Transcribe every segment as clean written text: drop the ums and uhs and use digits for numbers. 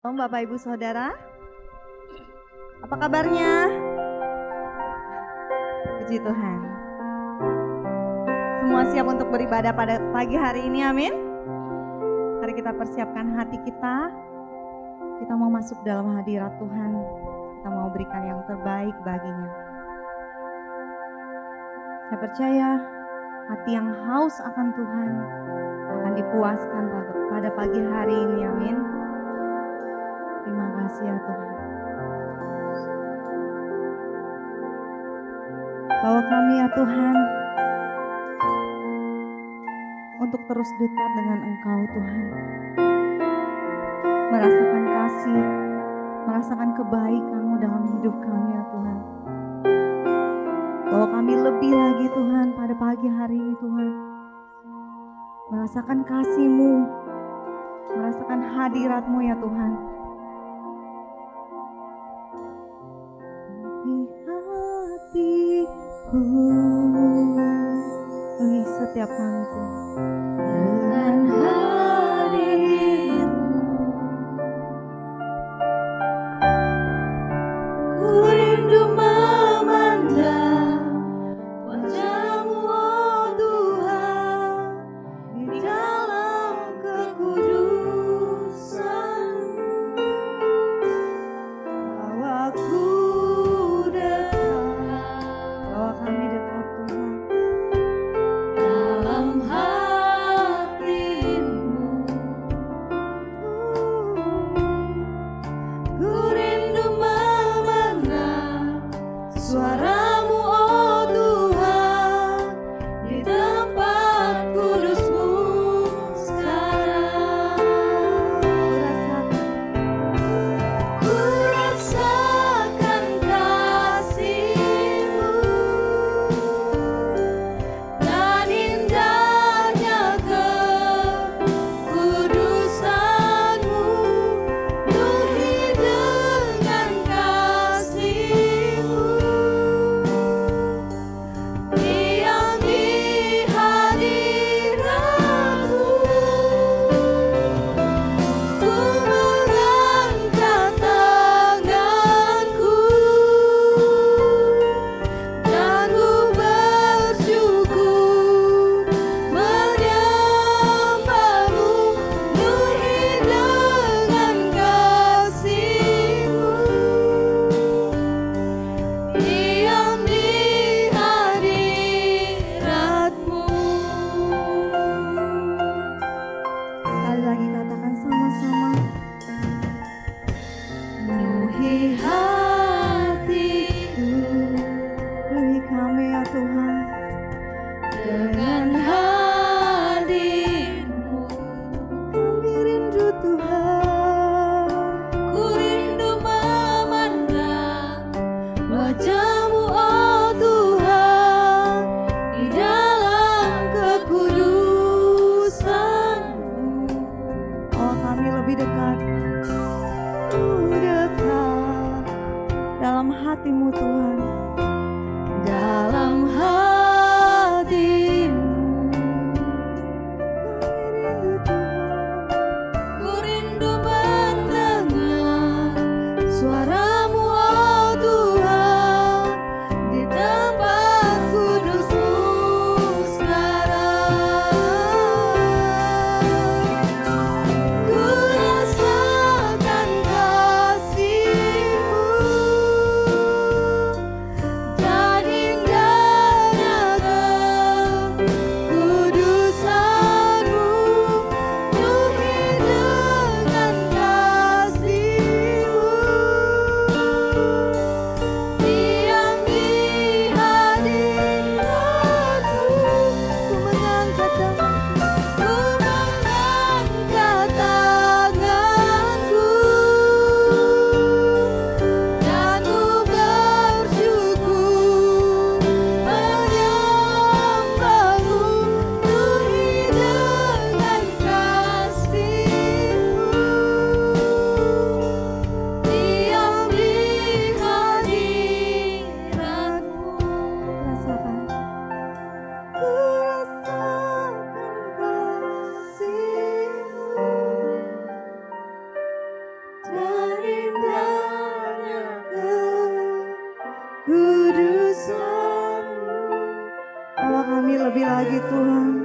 Shalom Bapak Ibu Saudara, apa kabarnya? Puji Tuhan. Semua siap untuk beribadah pada pagi hari ini, amin. Mari kita persiapkan hati kita. Kita mau masuk dalam hadirat Tuhan. Kita mau berikan yang terbaik baginya. Saya percaya hati yang haus akan Tuhan akan dipuaskan pada pagi hari ini, amin. Terima kasih ya Tuhan. Bawa kami ya Tuhan untuk terus dekat dengan Engkau Tuhan. Merasakan kasih, merasakan kebaikan-Mu dalam hidup kami ya Tuhan. Bawa kami lebih lagi Tuhan pada pagi hari ini Tuhan. Merasakan kasih-Mu, merasakan hadirat-Mu ya Tuhan. Bagi setiap kami dengan hadir-Mu, ku rindu memandang wajah-Mu oh Tuhan di dalam kekudusan. Bawaku kami dekat Tuhan dalam hati-Mu. Ku rindu memandang suara-Mu oh Tuhan di tempat kudus-Mu sekarang. Ku rasakan kasih-Mu dan indahnya kekudusan-Mu, penuhi dengan kasih-Mu. Diam di hadirat-Mu, ku mengangkat tanganku dan ku bersyukur menyembah-Mu, penuhi dengan kasih-Mu. Diam di hadirat-Mu. Sekali lagi katakan sama-sama. Penuhi hatiku, penuhi kami ya Tuhan dengan hadir-Mu. Kami rindu Tuhan, ku rindu memandang wajah-Mu oh Tuhan di dalam kekudusan-Mu. Oh kami lebih dekat dalam hati-Mu Tuhan, dalam hati-Mu. Kami rindu Tuhan, ku rindu mendengar suara-Mu oh Tuhan di tempat kudus-Mu sekarang. Ku rasakan kasih-Mu lebih lagi Tuhan.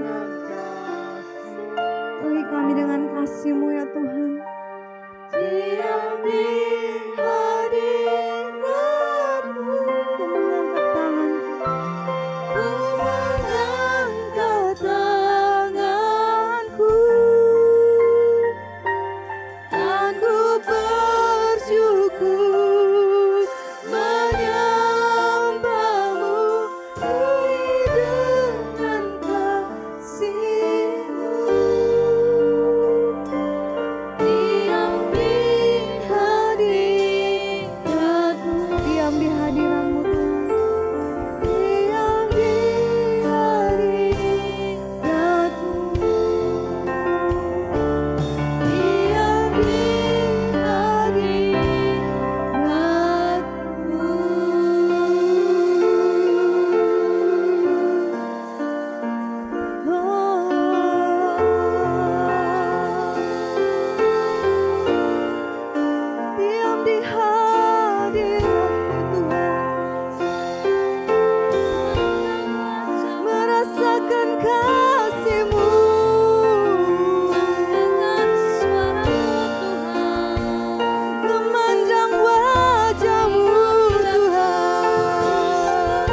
Penuhi kami dengan kasih-Mu ya Tuhan. Diam di hadirat-Mu. Ku mengangkat tanganku. Dan ku bersyukur menyembah-Mu. Penuhi dengan kasih-Mu. Diam di hadirat-Mu. Diam di hadirat-Mu Tuhan. Diam di hadirat-Mu. Diam di hadirat-Mu. Diam di hadirat-Mu Tuhan. Merasakan kasih-Mu. Dengan suara-Mu Tuhan. Memandang wajah-Mu Tuhan.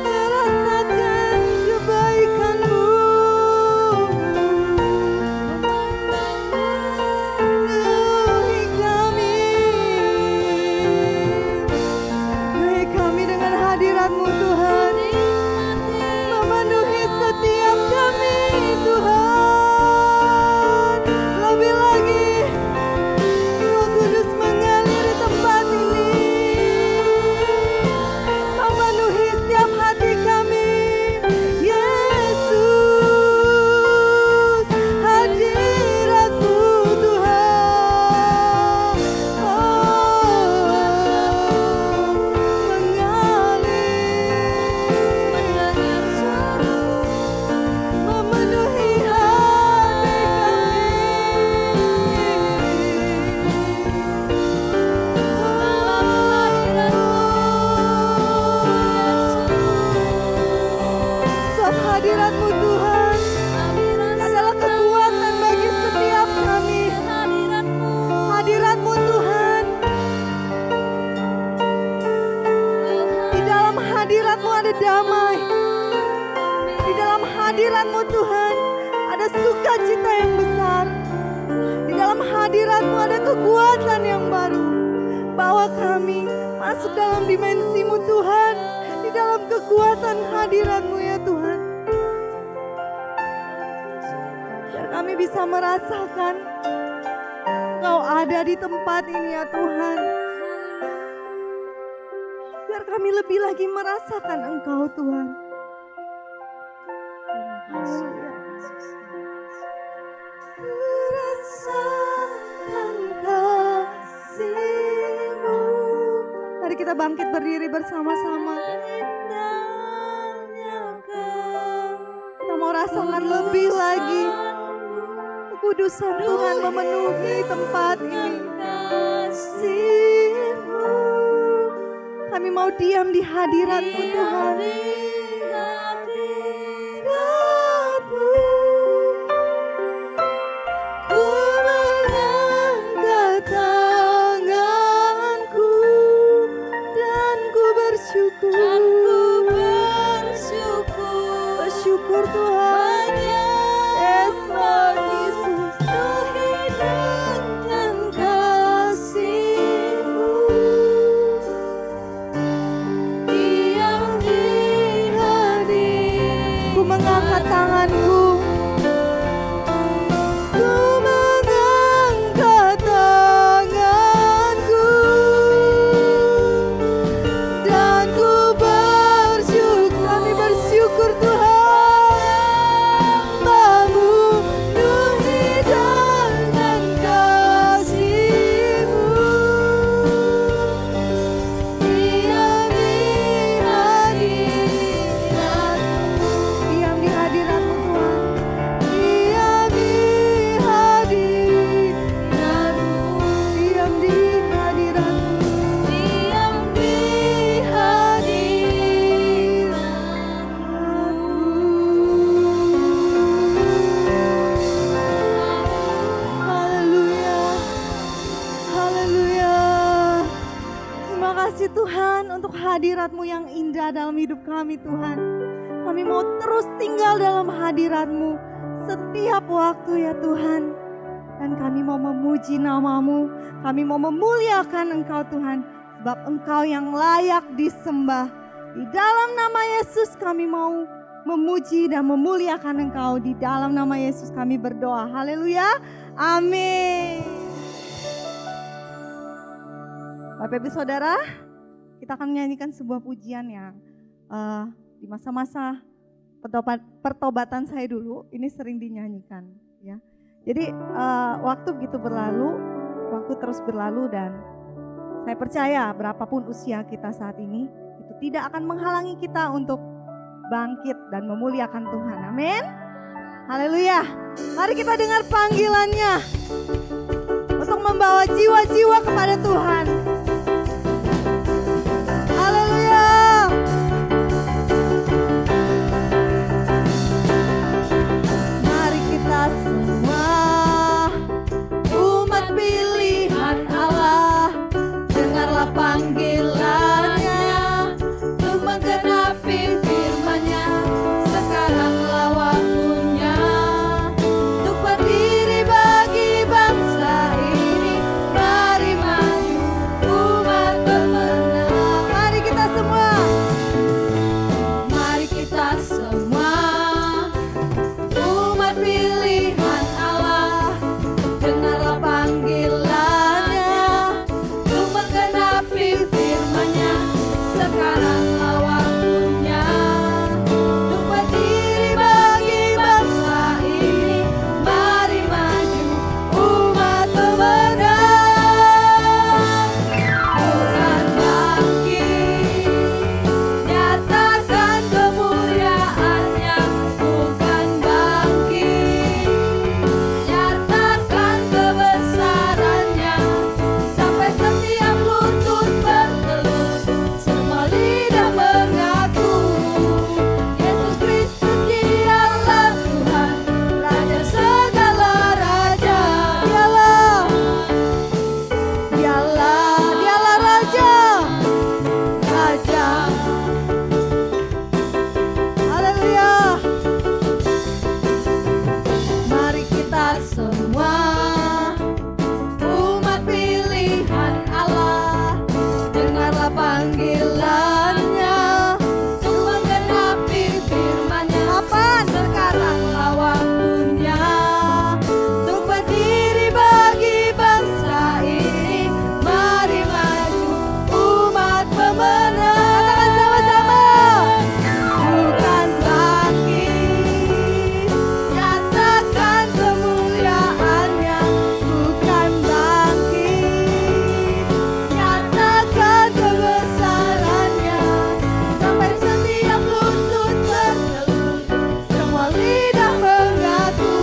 Merasakan kebaikan-Mu. Penuhi kami dengan hadirat-Mu Tuhan. Memenuhi setiap kami Tuhan. Lebih lagi Roh Kudus mengalir di tempat ini. Memenuhi setiap hati kami. Yesus, hadirat-Mu Tuhan. Memenuhi hati kami. Sebab hadirat-Mu Tuhan adalah kekuatan bagi setiap kami. Hadirat-Mu Tuhan. Di dalam hadirat-Mu ada damai. Di dalam hadirat-Mu Tuhan ada sukacita yang besar. Di dalam hadirat-Mu ada kekuatan yang baru. Bawa kami masuk dalam dimensi-Mu Tuhan. Di dalam kekuatan hadirat-Mu ya Tuhan. Biar kami bisa merasakan Engkau ada di tempat ini ya Tuhan. Biar kami lebih lagi merasakan Engkau Tuhan. Merasakan kasih-Mu. Mari kita bangkit berdiri bersama-sama. Kita mau rasakan lebih lagi kekudusan Tuhan memenuhi tempat ini. Kasih-Mu. Kami mau diam di hadirat-Mu Tuhan. Ku mengangkat tanganku dan ku bersyukur. Bersyukur Tuhan. Yes Lord Jesus. Penuhi dengan kasih-Mu. Diam di Tuhan untuk hadirat-Mu yang indah dalam hidup kami Tuhan. Kami mau terus tinggal dalam hadirat-Mu setiap waktu ya Tuhan. Dan kami mau memuji nama-Mu, kami mau memuliakan Engkau Tuhan. Sebab Engkau yang layak disembah. Di dalam nama Yesus kami mau memuji dan memuliakan Engkau. Di dalam nama Yesus kami berdoa. Haleluya. Amin. Bapak Ibu Saudara, kita akan menyanyikan sebuah pujian yang di masa-masa pertobatan saya dulu ini sering dinyanyikan ya. Jadi waktu begitu berlalu, waktu terus berlalu dan saya percaya berapapun usia kita saat ini itu tidak akan menghalangi kita untuk bangkit dan memuliakan Tuhan. Amin. Haleluya. Mari kita dengar panggilannya untuk membawa jiwa-jiwa kepada Tuhan. Haleluya. Mari kita semua umat pilihan Allah, dengarlah panggilannya untuk menggenapi firman-Nya. Sekaranglah waktunya untuk berdiri bagi bangsa ini. Mari maju umat pemenang. Mari kita semua, mari kita semua umat pilihan Allah, dengarlah panggilannya untuk menggenapi firman-Nya. Sekaranglah waktunya untuk berdiri bagi bangsa ini. Mari maju umat pemenang. Tuhan bangkit, nyatakan kemuliaan-Nya. Tuhan bangkit, nyatakan kebesaran-Nya. Sampai setiap lutut bertelut, semua lidah mengaku Yesus Kristus dialah Tuhan, Raja segala raja. Dialah Raja. Haleluya. Mari kita semua umat pilihan Allah, dengarlah panggilannya untuk menggenapi firman-Nya. Kapan? Sekaranglah waktunya untuk berdiri bagi bangsa ini. Mari maju umat pemenang. Katakan sama-sama. Bukan bangkit, nyatakan kemuliaan-Nya. Bukan bangkit, nyatakan kebesaran-Nya. Sampai setiap lutut bertelut, semua lidah mengaku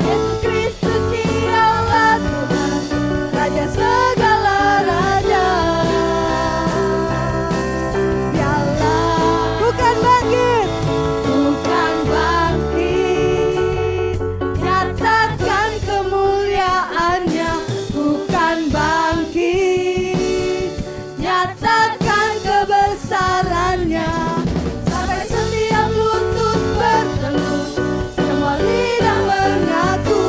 Yesus Kristus dialah Tuhan, Raja segala raja. Bukan bangkit, nyatakan kemuliaan-Nya. Bukan bangkit, nyatakan kebesaran-Nya. Sampai setiap lutut bertelut, semua lidah mengaku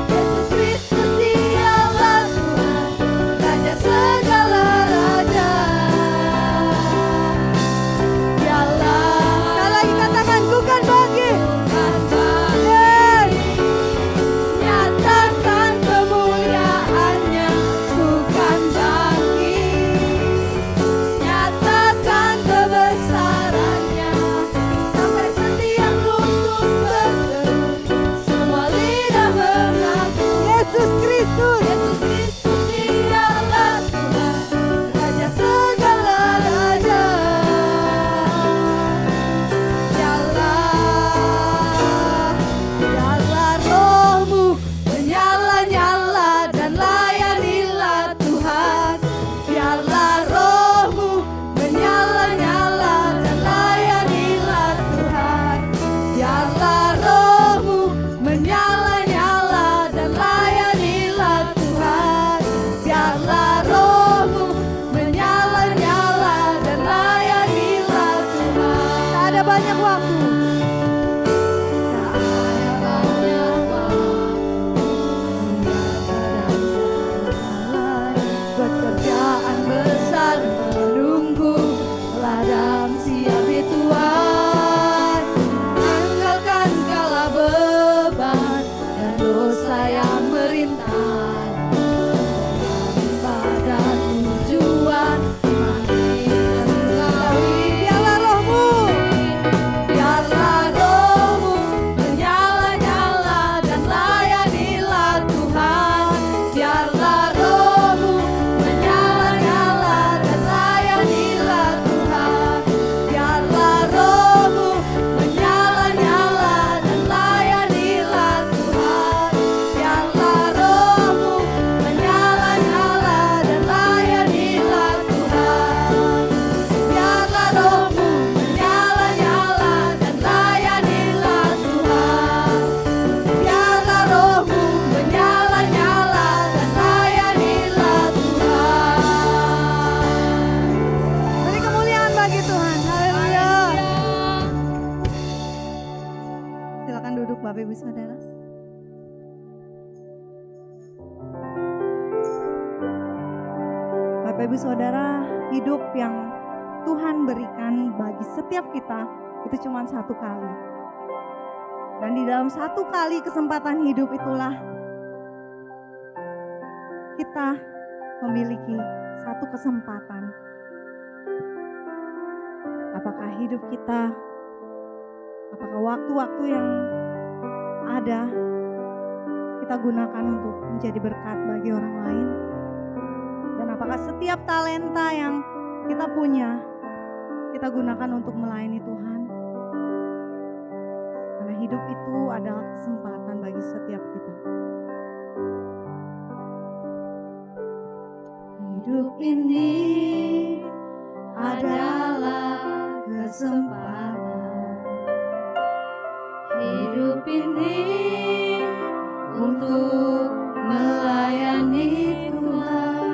Yesus Kristus dialah Tuhan, Raja segala raja. Sekali lagi katakan, bukan bangkit, nyatakan kemuliaan-Nya. Bukan bangkit, nyatakan kebesaran-Nya. Sampai setiap lutut bertelut, semua lidah mengaku Yesus Kristus dialah Tuhan, Raja segala raja. Biarlah roh-Mu menyala-nyala dan layanilah Tuhan. Biarlah roh-Mu menyala-nyala dan layanilah Tuhan. Biarlah roh-Mu menyala-nyala dan layanilah Tuhan. Bapak Ibu Saudara, hidup yang Tuhan berikan bagi setiap kita itu cuma satu kali. Dan di dalam satu kali kesempatan hidup itulah kita memiliki satu kesempatan. Apakah hidup kita, apakah waktu-waktu yang ada kita gunakan untuk menjadi berkat bagi orang lain? Dan apakah setiap talenta yang kita punya kita gunakan untuk melayani Tuhan? Karena hidup itu adalah kesempatan bagi setiap kita. Hidup ini adalah kesempatan. Hidup ini untuk melayani Tuhan.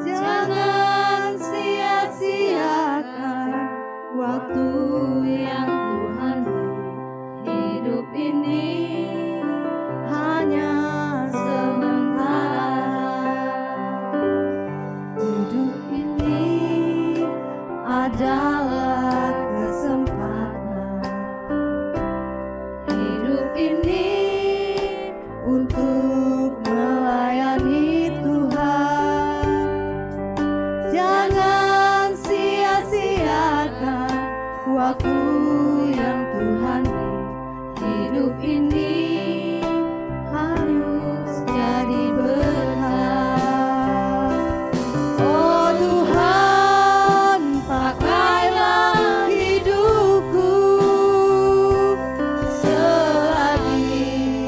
Jangan sia-siakan waktu yang Tuhan beri. Hidup ini hanya sementara. Hidup ini adalah kesempatan. Hidup ini untuk melayani Tuhan. Jangan sia-siakan waktu yang Tuhan beri. Hidup ini harus jadi berkat. Oh Tuhan, pakailah hidupku selagi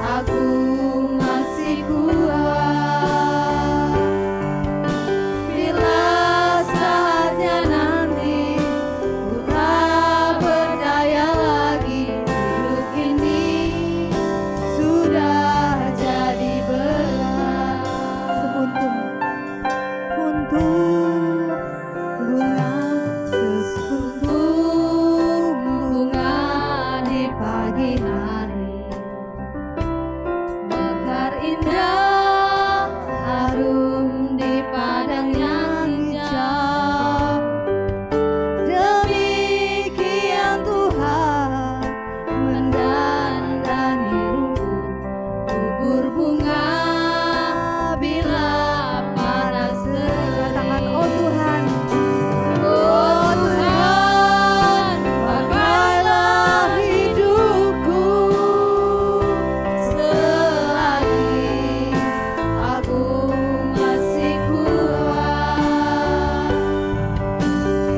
aku masih kuat. Bila saatnya nanti ku tak berdaya lagi, hidup ini sudah jadi berkat. Sepuntung bunga, sepuntung bunga di pagi hari, mekar indah harum di padang yang hijau. Demikian Tuhan mendandani rumput, gugur bunga bila panas katakan oh Tuhan. Oh Tuhan, pakailah hidupku selagi aku masih kuat.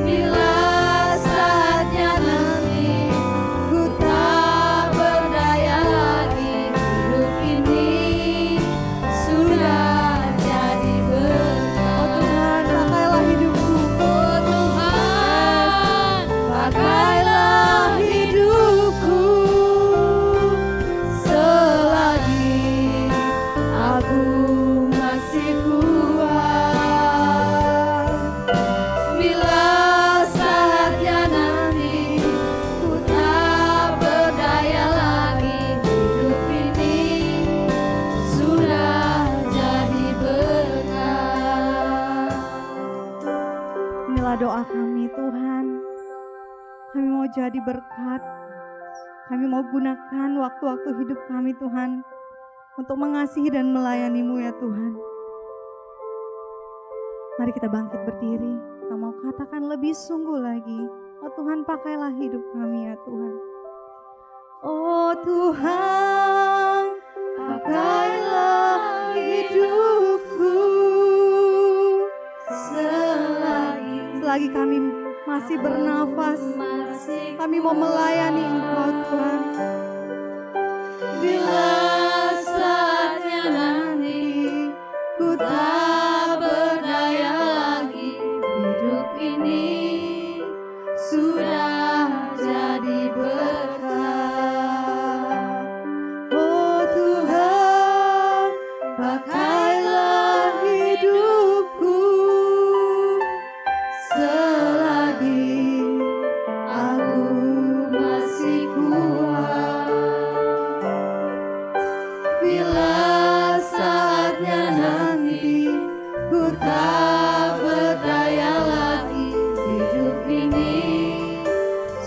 Bila saatnya nanti ku tak berdaya lagi, hidup ini sudah jadi berkat. Oh Tuhan, pakailah hidupku. Oh Tuhan, pakailah hidupku selagi aku masih kuat. Bila saatnya nanti ku tak berdaya lagi, hidup ini sudah jadi berkat. Inilah doa kami Tuhan. Kami mau jadi berkat. Kami mau gunakan waktu-waktu hidup kami Tuhan untuk mengasihi dan melayani-Mu ya Tuhan. Mari kita bangkit berdiri. Kita mau katakan lebih sungguh lagi. Oh Tuhan, pakailah hidup kami ya Tuhan. Oh Tuhan, pakailah hidupku selagi kami masih bernafas. Kami mau melayani Engkau Tuhan. Bila saatnya nanti ku tak berdaya lagi, hidup ini sudah jadi berkat. Oh Tuhan, pakailah hidupku selagi aku masih kuat. Bila saatnya nanti tak berdaya lagi, hidup ini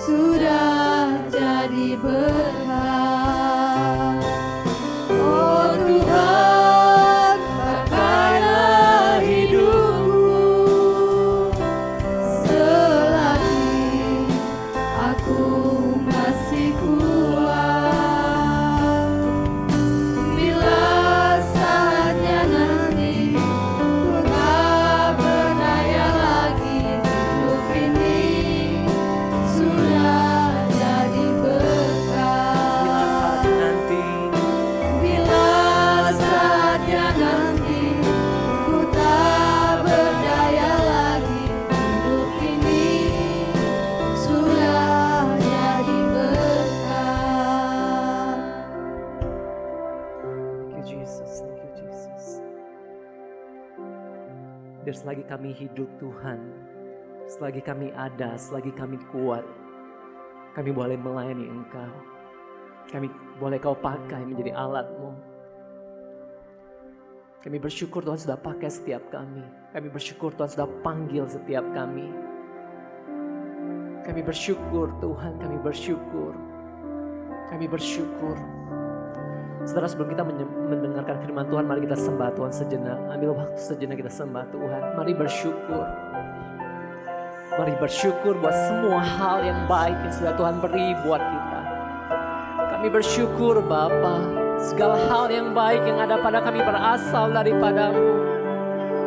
sudah jadi berkah. Oh Tuhan, pakailah hidupku selagi aku masih kuat. Bila saatnya nanti ku tak berdaya lagi, hidup ini sudah jadi berkah. Bila saatnya nanti ku tak berdaya lagi, hidup ini sudah jadi berkah. Thank you Jesus, thank you Jesus. Biar selagi kami hidup Tuhan, selagi kami ada, selagi kami kuat, kami boleh melayani Engkau. Kami boleh Kau pakai menjadi alat-Mu. Kami bersyukur Tuhan sudah pakai setiap kami. Kami bersyukur Tuhan sudah panggil setiap kami. Kami bersyukur Tuhan, kami bersyukur. Kami bersyukur. Saudara, sebelum kita mendengarkan firman Tuhan, mari kita sembah Tuhan sejenak. Ambil waktu sejenak kita sembah Tuhan. Mari bersyukur. Mari bersyukur buat semua hal yang baik yang sudah Tuhan beri buat kita. Kami bersyukur Bapa, segala hal yang baik yang ada pada kami berasal daripada-Mu.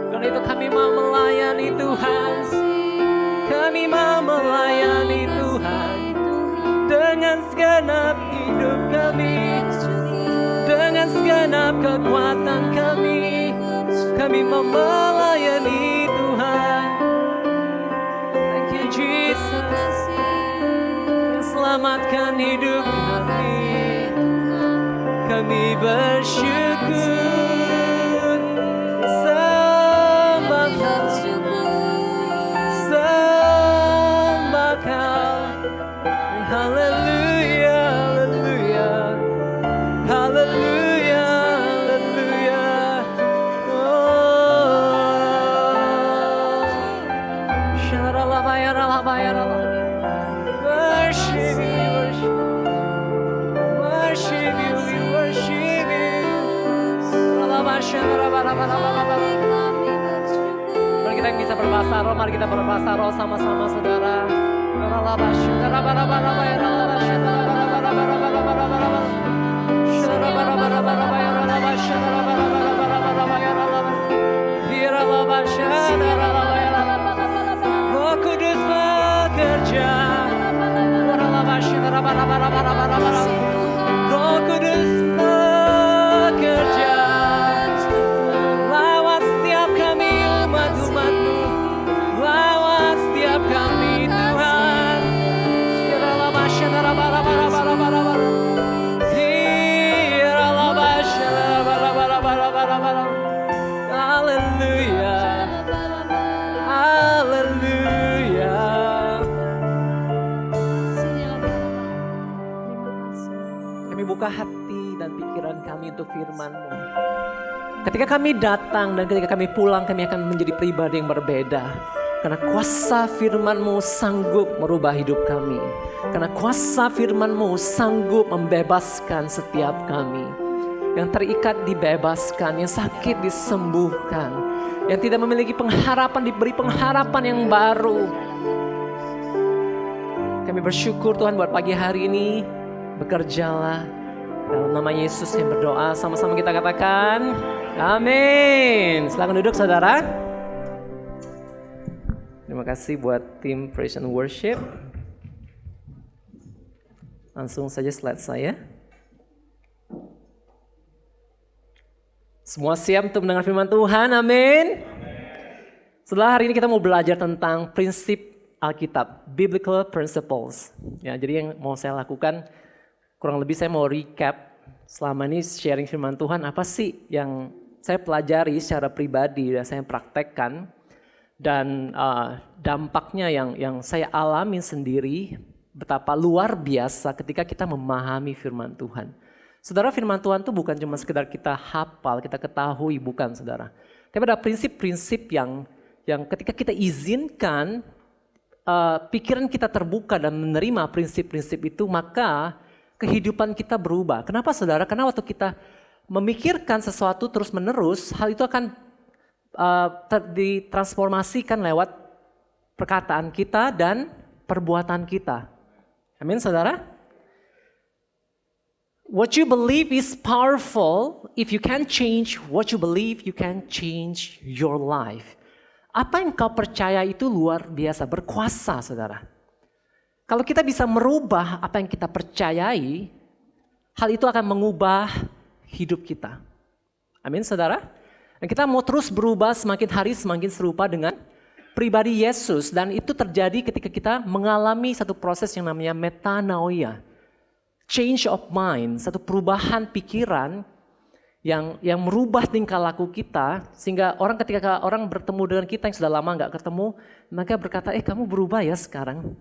Karena itu kami mau melayani Tuhan. Kami mau melayani Tuhan dengan segenap hidup kami, dengan segenap kekuatan kami. Kami mau melayani Tuhan. Thank you Jesus, yang selamatkan hidup kami. Kami bersyukur, sembah Kau. Haleluya, haleluya, haleluya, haleluya. Worship you, worship you, we worship you. Mari kita bisa berbahasa roh, mari kita berbahasa roh sama-sama saudara. Roh Kudus bekerja. Roh Kudus bekerja lewat setiap kami umat-umat-Mu, lewat setiap kami Tuhan. Haleluya, haleluya. Kami buka hati dan pikiran kami untuk firman-Mu. Ketika kami datang dan ketika kami pulang, kami akan menjadi pribadi yang berbeda. Karena kuasa firman-Mu sanggup merubah hidup kami. Karena kuasa firman-Mu sanggup membebaskan setiap kami. Yang terikat dibebaskan, yang sakit disembuhkan. Yang tidak memiliki pengharapan diberi pengharapan yang baru. Kami bersyukur Tuhan buat pagi hari ini. Bekerjalah. Dalam nama Yesus yang berdoa, sama-sama kita katakan amin. Silakan duduk saudara. Terima kasih buat tim Praise and Worship. Langsung saja slide saya. Semua siap untuk mendengar firman Tuhan, amin. Setelah hari ini kita mau belajar tentang prinsip Alkitab, biblical principles. Ya, jadi yang mau saya lakukan, kurang lebih saya mau recap selama ini sharing firman Tuhan, apa sih yang saya pelajari secara pribadi dan saya praktekkan. Dan dampaknya yang saya alami sendiri, betapa luar biasa ketika kita memahami firman Tuhan. Saudara, firman Tuhan itu bukan cuma sekedar kita hafal, kita ketahui, bukan saudara. Tapi ada prinsip-prinsip yang ketika kita izinkan pikiran kita terbuka dan menerima prinsip-prinsip itu, maka kehidupan kita berubah. Kenapa saudara? Karena waktu kita memikirkan sesuatu terus-menerus, hal itu akan ditransformasikan lewat perkataan kita dan perbuatan kita. Amin saudara? What you believe is powerful. If you can change what you believe, you can change your life. Apa yang kau percaya itu luar biasa, berkuasa saudara. Kalau kita bisa merubah apa yang kita percayai, hal itu akan mengubah hidup kita. Amin saudara. Dan kita mau terus berubah semakin hari semakin serupa dengan pribadi Yesus. Dan itu terjadi ketika kita mengalami satu proses yang namanya metanoia. Change of mind, satu perubahan pikiran yang merubah tingkah laku kita, sehingga ketika orang bertemu dengan kita yang sudah lama nggak ketemu, mereka berkata, kamu berubah ya sekarang.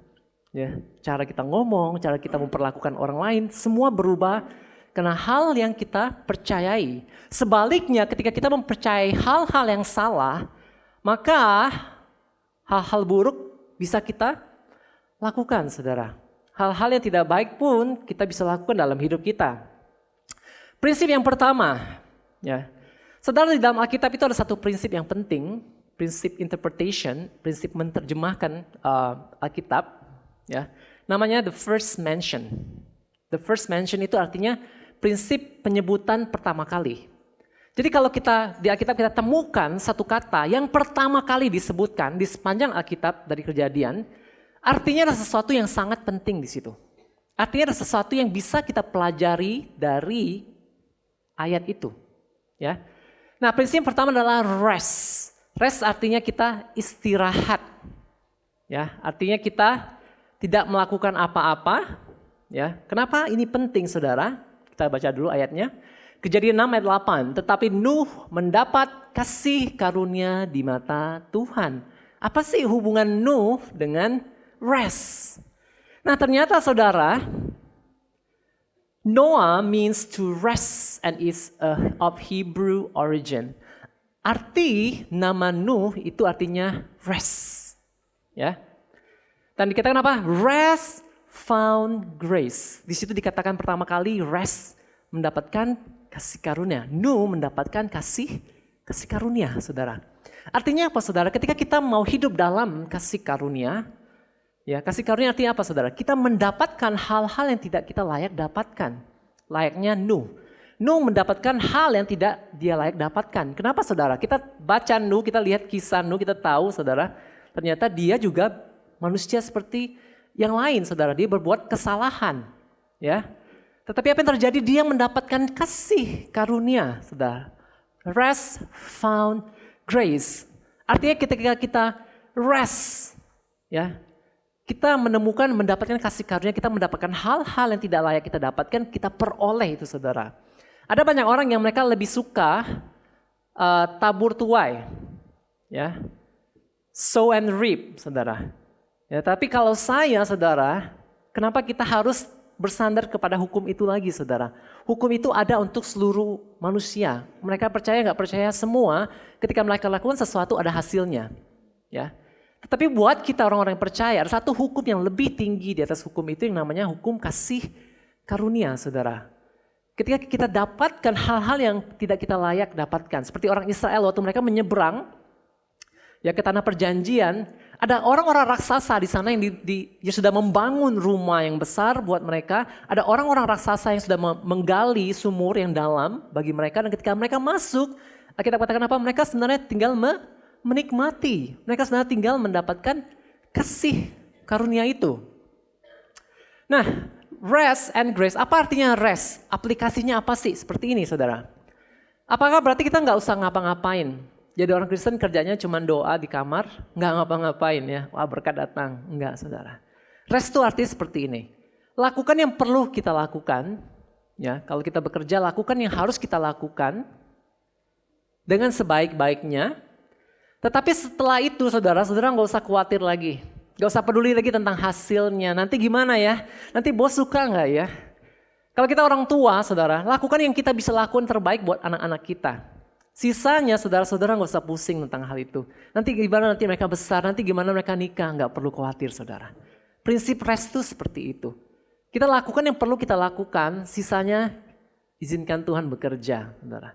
Ya, cara kita ngomong, cara kita memperlakukan orang lain, semua berubah karena hal yang kita percayai. Sebaliknya, ketika kita mempercayai hal-hal yang salah, maka hal-hal buruk bisa kita lakukan, saudara. Hal-hal yang tidak baik pun kita bisa lakukan dalam hidup kita. Prinsip yang pertama, ya, saudara, di dalam Alkitab itu ada satu prinsip yang penting, prinsip interpretation, prinsip menerjemahkan Alkitab, ya, namanya the first mention. The first mention itu artinya prinsip penyebutan pertama kali. Jadi kalau di Alkitab kita temukan satu kata yang pertama kali disebutkan di sepanjang Alkitab dari Kejadian, artinya ada sesuatu yang sangat penting di situ. Artinya ada sesuatu yang bisa kita pelajari dari ayat itu. Ya. Nah, prinsip yang pertama adalah rest. Rest artinya kita istirahat. Ya, artinya kita tidak melakukan apa-apa. Ya. Kenapa ini penting, saudara? Kita baca dulu ayatnya. Kejadian 6 ayat 8. Tetapi Nuh mendapat kasih karunia di mata Tuhan. Apa sih hubungan Nuh dengan rest? Nah, ternyata saudara, Noah means to rest and is of Hebrew origin. Arti nama Nuh itu artinya rest. Ya. Dan dikatakan apa? Rest found grace. Di situ dikatakan pertama kali rest mendapatkan kasih karunia. Nuh mendapatkan kasih karunia, saudara. Artinya apa, saudara? Ketika kita mau hidup dalam kasih karunia, ya, kasih karunia artinya apa, saudara? Kita mendapatkan hal-hal yang tidak kita layak dapatkan. Layaknya Nuh. Nuh mendapatkan hal yang tidak dia layak dapatkan. Kenapa, saudara? Kita baca Nuh, kita lihat kisah Nuh, kita tahu, saudara, ternyata dia juga manusia seperti yang lain, saudara. Dia berbuat kesalahan, ya. Tetapi apa yang terjadi? Dia mendapatkan kasih karunia, saudara. Rest found grace. Artinya ketika kita rest, ya, kita mendapatkan kasih karunia, kita mendapatkan hal-hal yang tidak layak kita dapatkan, kita peroleh itu, saudara. Ada banyak orang yang mereka lebih suka tabur tuai, ya, sow and reap, saudara. Ya, tapi kalau saya, saudara, kenapa kita harus bersandar kepada hukum itu lagi, saudara? Hukum itu ada untuk seluruh manusia. Mereka percaya nggak percaya, semua ketika mereka lakukan sesuatu ada hasilnya, ya. Tetapi buat kita orang-orang yang percaya, ada satu hukum yang lebih tinggi di atas hukum itu yang namanya hukum kasih karunia, saudara. Ketika kita dapatkan hal-hal yang tidak kita layak dapatkan, seperti orang Israel waktu mereka menyeberang ya ke tanah perjanjian, ada orang-orang raksasa di sana yang sudah membangun rumah yang besar buat mereka. Ada orang-orang raksasa yang sudah menggali sumur yang dalam bagi mereka, dan ketika mereka masuk, kita katakan apa? Mereka sebenarnya tinggal menikmati. Mereka sebenarnya tinggal mendapatkan kasih karunia itu. Nah, rest and grace. Apa artinya rest? Aplikasinya apa sih? Seperti ini, saudara. Apakah berarti kita nggak usah ngapa-ngapain? Jadi orang Kristen kerjanya cuma doa di kamar, nggak ngapa-ngapain ya. Wah, berkat datang. Enggak, saudara. Rest itu artinya seperti ini. Lakukan yang perlu kita lakukan. Ya, kalau kita bekerja, lakukan yang harus kita lakukan dengan sebaik-baiknya. Tetapi setelah itu, saudara nggak usah khawatir lagi. Nggak usah peduli lagi tentang hasilnya. Nanti gimana ya? Nanti bos suka nggak ya? Kalau kita orang tua, saudara, lakukan yang kita bisa lakukan terbaik buat anak-anak kita. Sisanya saudara-saudara gak usah pusing tentang hal itu. Nanti gimana nanti mereka besar, nanti gimana mereka nikah, gak perlu khawatir saudara. Prinsip rest itu seperti itu. Kita lakukan yang perlu kita lakukan, sisanya izinkan Tuhan bekerja saudara.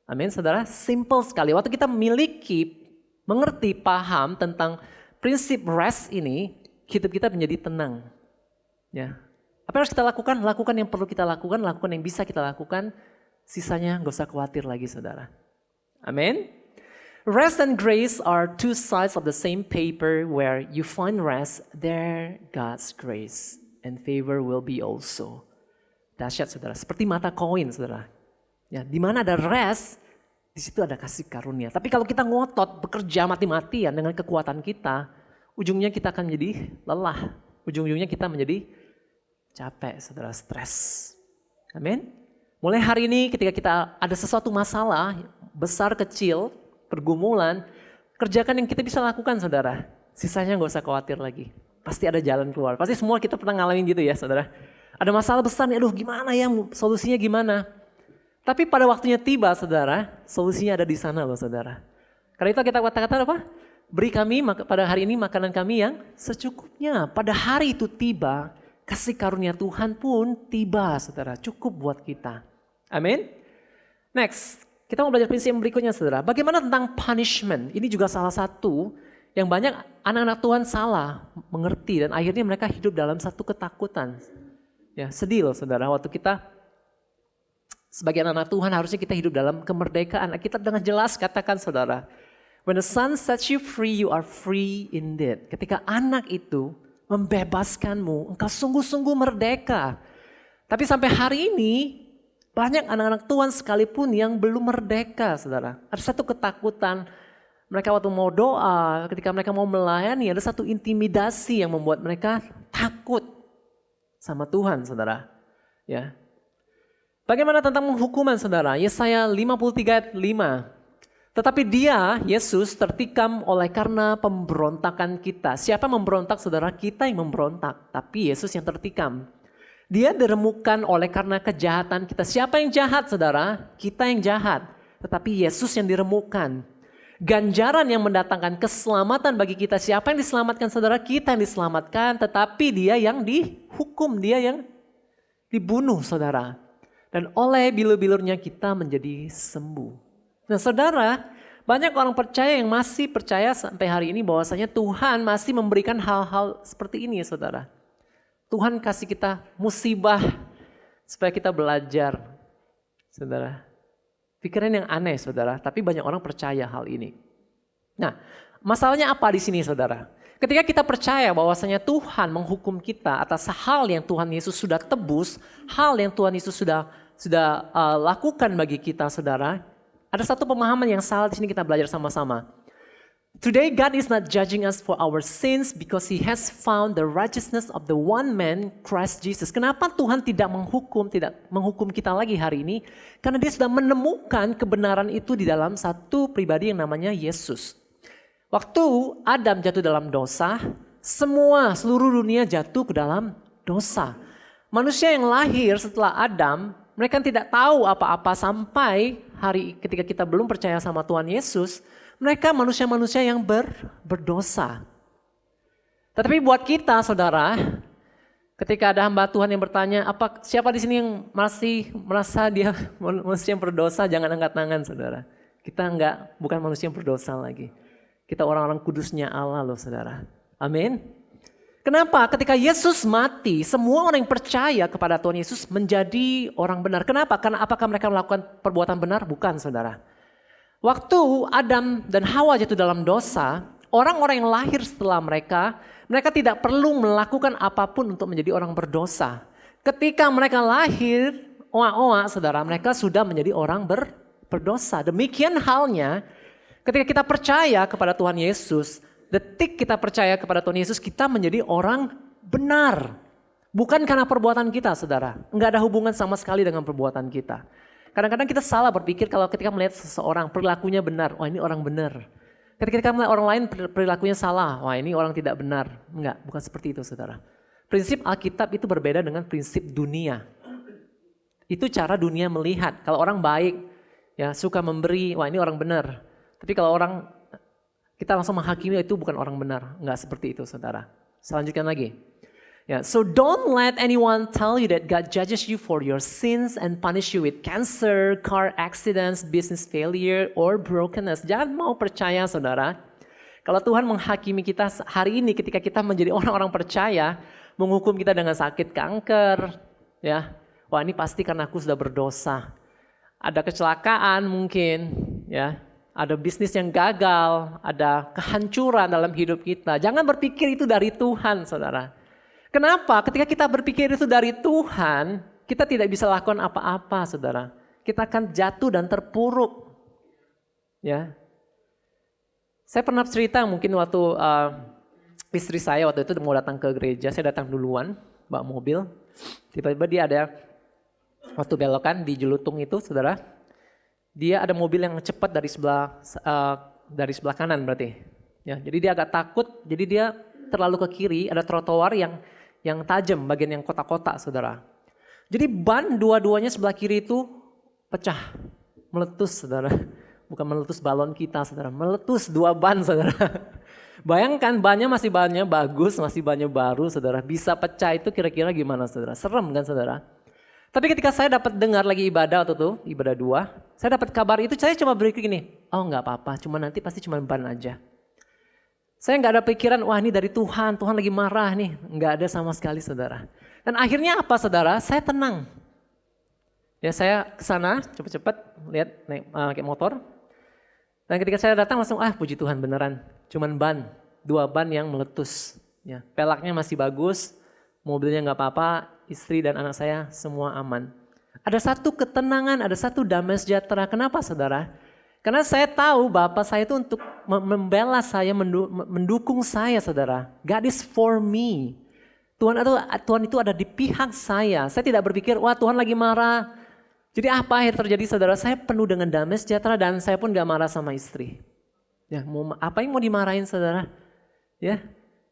Amin saudara, simple sekali. Waktu kita mengerti, paham tentang prinsip rest ini, hidup kita menjadi tenang. Ya. Apa yang harus kita lakukan? Lakukan yang perlu kita lakukan yang bisa kita lakukan, sisanya gak usah khawatir lagi saudara. Amin. Rest and grace are two sides of the same paper. Where you find rest, there God's grace and favor will be also. Dahsyat saudara, seperti mata koin saudara. Ya, di mana ada rest, di situ ada kasih karunia. Tapi kalau kita ngotot, bekerja mati-matian dengan kekuatan kita, ujungnya kita akan menjadi lelah. Ujung-ujungnya kita menjadi capek saudara, stres. Amin. Mulai hari ini ketika kita ada sesuatu masalah, besar kecil, pergumulan, kerjakan yang kita bisa lakukan saudara. Sisanya gak usah khawatir lagi. Pasti ada jalan keluar. Pasti semua kita pernah ngalamin gitu ya saudara. Ada masalah besar nih, aduh gimana ya, solusinya gimana. Tapi pada waktunya tiba saudara, solusinya ada di sana loh saudara. Karena itu kita kata-kata apa? Beri kami pada hari ini makanan kami yang secukupnya. Pada hari itu tiba, kasih karunia Tuhan pun tiba saudara. Cukup buat kita. Amin. Next. Kita mau belajar prinsip yang berikutnya saudara. Bagaimana tentang punishment? Ini juga salah satu yang banyak anak-anak Tuhan salah mengerti. Dan akhirnya mereka hidup dalam satu ketakutan. Ya, sedih loh saudara. Waktu kita sebagai anak-anak Tuhan harusnya kita hidup dalam kemerdekaan. Kita dengan jelas katakan saudara. When the Son sets you free, you are free indeed. Ketika anak itu membebaskanmu, engkau sungguh-sungguh merdeka. Tapi sampai hari ini, banyak anak-anak Tuhan sekalipun yang belum merdeka, saudara. Ada satu ketakutan. Mereka waktu mau doa, ketika mereka mau melayani, ada satu intimidasi yang membuat mereka takut sama Tuhan, saudara. Ya. Bagaimana tentang penghukuman, saudara? Yesaya 53 ayat 5. Tetapi dia, Yesus, tertikam oleh karena pemberontakan kita. Siapa memberontak, saudara? Kita yang memberontak. Tapi Yesus yang tertikam. Dia diremukkan oleh karena kejahatan kita. Siapa yang jahat saudara? Kita yang jahat. Tetapi Yesus yang diremukkan. Ganjaran yang mendatangkan keselamatan bagi kita. Siapa yang diselamatkan saudara? Kita yang diselamatkan. Tetapi dia yang dihukum. Dia yang dibunuh saudara. Dan oleh bilur-bilurnya kita menjadi sembuh. Nah saudara, banyak orang percaya yang masih percaya sampai hari ini bahwasanya Tuhan masih memberikan hal-hal seperti ini ya saudara. Tuhan kasih kita musibah supaya kita belajar. Saudara, pikiran yang aneh saudara, tapi banyak orang percaya hal ini. Nah, masalahnya apa di sini saudara? Ketika kita percaya bahwasanya Tuhan menghukum kita atas hal yang Tuhan Yesus sudah tebus, hal yang Tuhan Yesus sudah lakukan bagi kita saudara, ada satu pemahaman yang salah di sini kita belajar sama-sama. Today God is not judging us for our sins because He has found the righteousness of the one man, Christ Jesus. Kenapa Tuhan tidak menghukum kita lagi hari ini? Karena Dia sudah menemukan kebenaran itu di dalam satu pribadi yang namanya Yesus. Waktu Adam jatuh dalam dosa, seluruh dunia jatuh ke dalam dosa. Manusia yang lahir setelah Adam, mereka tidak tahu apa-apa sampai hari ketika kita belum percaya sama Tuhan Yesus. Mereka manusia-manusia yang berdosa. Tetapi buat kita saudara, ketika ada hamba Tuhan yang bertanya, siapa di sini yang masih merasa dia manusia yang berdosa, jangan angkat tangan saudara. Kita bukan manusia yang berdosa lagi. Kita orang-orang kudusnya Allah loh saudara. Amin. Kenapa? Ketika Yesus mati, semua orang yang percaya kepada Tuhan Yesus menjadi orang benar. Kenapa? Karena apakah mereka melakukan perbuatan benar? Bukan saudara. Waktu Adam dan Hawa jatuh dalam dosa, orang-orang yang lahir setelah mereka tidak perlu melakukan apapun untuk menjadi orang berdosa. Ketika mereka lahir, saudara, mereka sudah menjadi orang berdosa. Demikian halnya ketika kita percaya kepada Tuhan Yesus, detik kita percaya kepada Tuhan Yesus, kita menjadi orang benar. Bukan karena perbuatan kita, saudara. Enggak ada hubungan sama sekali dengan perbuatan kita. Kadang-kadang kita salah berpikir kalau ketika melihat seseorang perilakunya benar, wah ini orang benar. Ketika kita melihat orang lain perilakunya salah, wah ini orang tidak benar. Enggak, bukan seperti itu saudara. Prinsip Alkitab itu berbeda dengan prinsip dunia. Itu cara dunia melihat. Kalau orang baik, Ya, suka memberi, wah ini orang benar. Tapi kalau orang, kita langsung menghakimi itu bukan orang benar. Enggak seperti itu saudara. Selanjutnya lagi. Ya, so don't let anyone tell you that God judges you for your sins and punish you with cancer, car accidents, business failure, or brokenness. Jangan mau percaya saudara. Kalau Tuhan menghakimi kita hari ini ketika kita menjadi orang-orang percaya, menghukum kita dengan sakit kanker, ya, wah ini pasti karena aku sudah berdosa. Ada kecelakaan mungkin, ya, ada bisnis yang gagal, ada kehancuran dalam hidup kita. Jangan berpikir itu dari Tuhan, saudara. Kenapa? Ketika kita berpikir itu dari Tuhan, kita tidak bisa lakukan apa-apa, saudara. Kita akan jatuh dan terpuruk, ya. Saya pernah cerita mungkin waktu istri saya waktu itu mau datang ke gereja, saya datang duluan, bawa mobil. Tiba-tiba dia ada, waktu belokan di Jelutung itu saudara, dia ada mobil yang cepat dari sebelah kanan berarti. Ya, jadi dia agak takut, jadi dia terlalu ke kiri, ada trotoar yang tajam, bagian yang kotak-kotak saudara. Jadi ban dua-duanya sebelah kiri itu pecah, meletus saudara. Bukan meletus balon kita saudara, meletus 2 ban saudara. Bayangkan bannya masih bannya bagus, masih bannya baru saudara. Bisa pecah itu kira-kira gimana saudara? Serem kan saudara? Tapi ketika saya dapat dengar lagi ibadah waktu itu, ibadah 2. Saya dapat kabar itu, saya cuma berpikir gini, oh gak apa-apa, cuma nanti pasti cuma ban aja. Saya gak ada pikiran, wah ini dari Tuhan, Tuhan lagi marah nih. Gak ada sama sekali saudara. Dan akhirnya apa saudara? Saya tenang. Ya saya kesana cepet-cepet, lihat naik pakai motor. Dan ketika saya datang langsung, puji Tuhan beneran. Cuman ban, 2 ban yang meletus. Ya, pelaknya masih bagus, mobilnya gak apa-apa, istri dan anak saya semua aman. Ada satu ketenangan, ada satu damai sejahtera. Kenapa saudara? Karena saya tahu Bapak saya itu untuk membela saya, mendukung saya saudara. God is for me. Tuhan itu ada di pihak saya. Saya tidak berpikir, wah Tuhan lagi marah. Jadi apa yang terjadi saudara? Saya penuh dengan damai sejahtera dan saya pun gak marah sama istri. Ya, apa yang mau dimarahin saudara? Ya,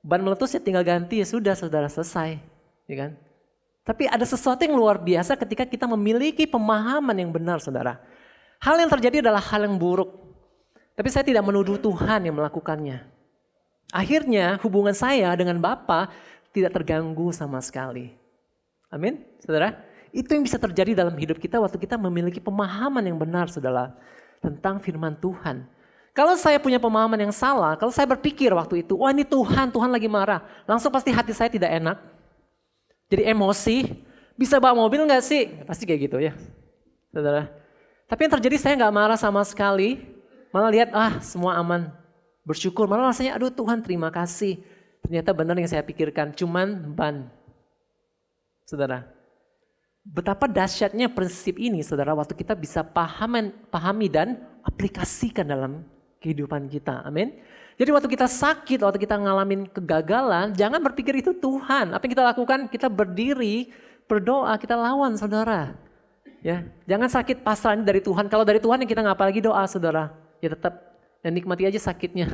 ban meletus ya tinggal ganti ya sudah saudara selesai, ya kan? Tapi ada sesuatu yang luar biasa ketika kita memiliki pemahaman yang benar saudara. Hal yang terjadi adalah hal yang buruk. Tapi saya tidak menuduh Tuhan yang melakukannya. Akhirnya hubungan saya dengan Bapa tidak terganggu sama sekali. Amin, saudara? Itu yang bisa terjadi dalam hidup kita waktu kita memiliki pemahaman yang benar saudara tentang firman Tuhan. Kalau saya punya pemahaman yang salah, kalau saya berpikir waktu itu, wah ini Tuhan lagi marah. Langsung pasti hati saya tidak enak. Jadi emosi, bisa bawa mobil gak sih? Pasti kayak gitu ya, saudara. Tapi yang terjadi saya gak marah sama sekali. Malah lihat, semua aman. Bersyukur, malah rasanya aduh Tuhan terima kasih. Ternyata benar yang saya pikirkan, cuman ban. Saudara, betapa dahsyatnya prinsip ini saudara waktu kita bisa pahami dan aplikasikan dalam kehidupan kita. Amin. Jadi waktu kita sakit, waktu kita ngalamin kegagalan, jangan berpikir itu Tuhan. Apa yang kita lakukan? Kita berdiri, berdoa, kita lawan saudara. Ya, jangan sakit pasrah ini dari Tuhan. Kalau dari Tuhan yang kita ngapa lagi doa saudara. Ya tetap nikmati aja sakitnya.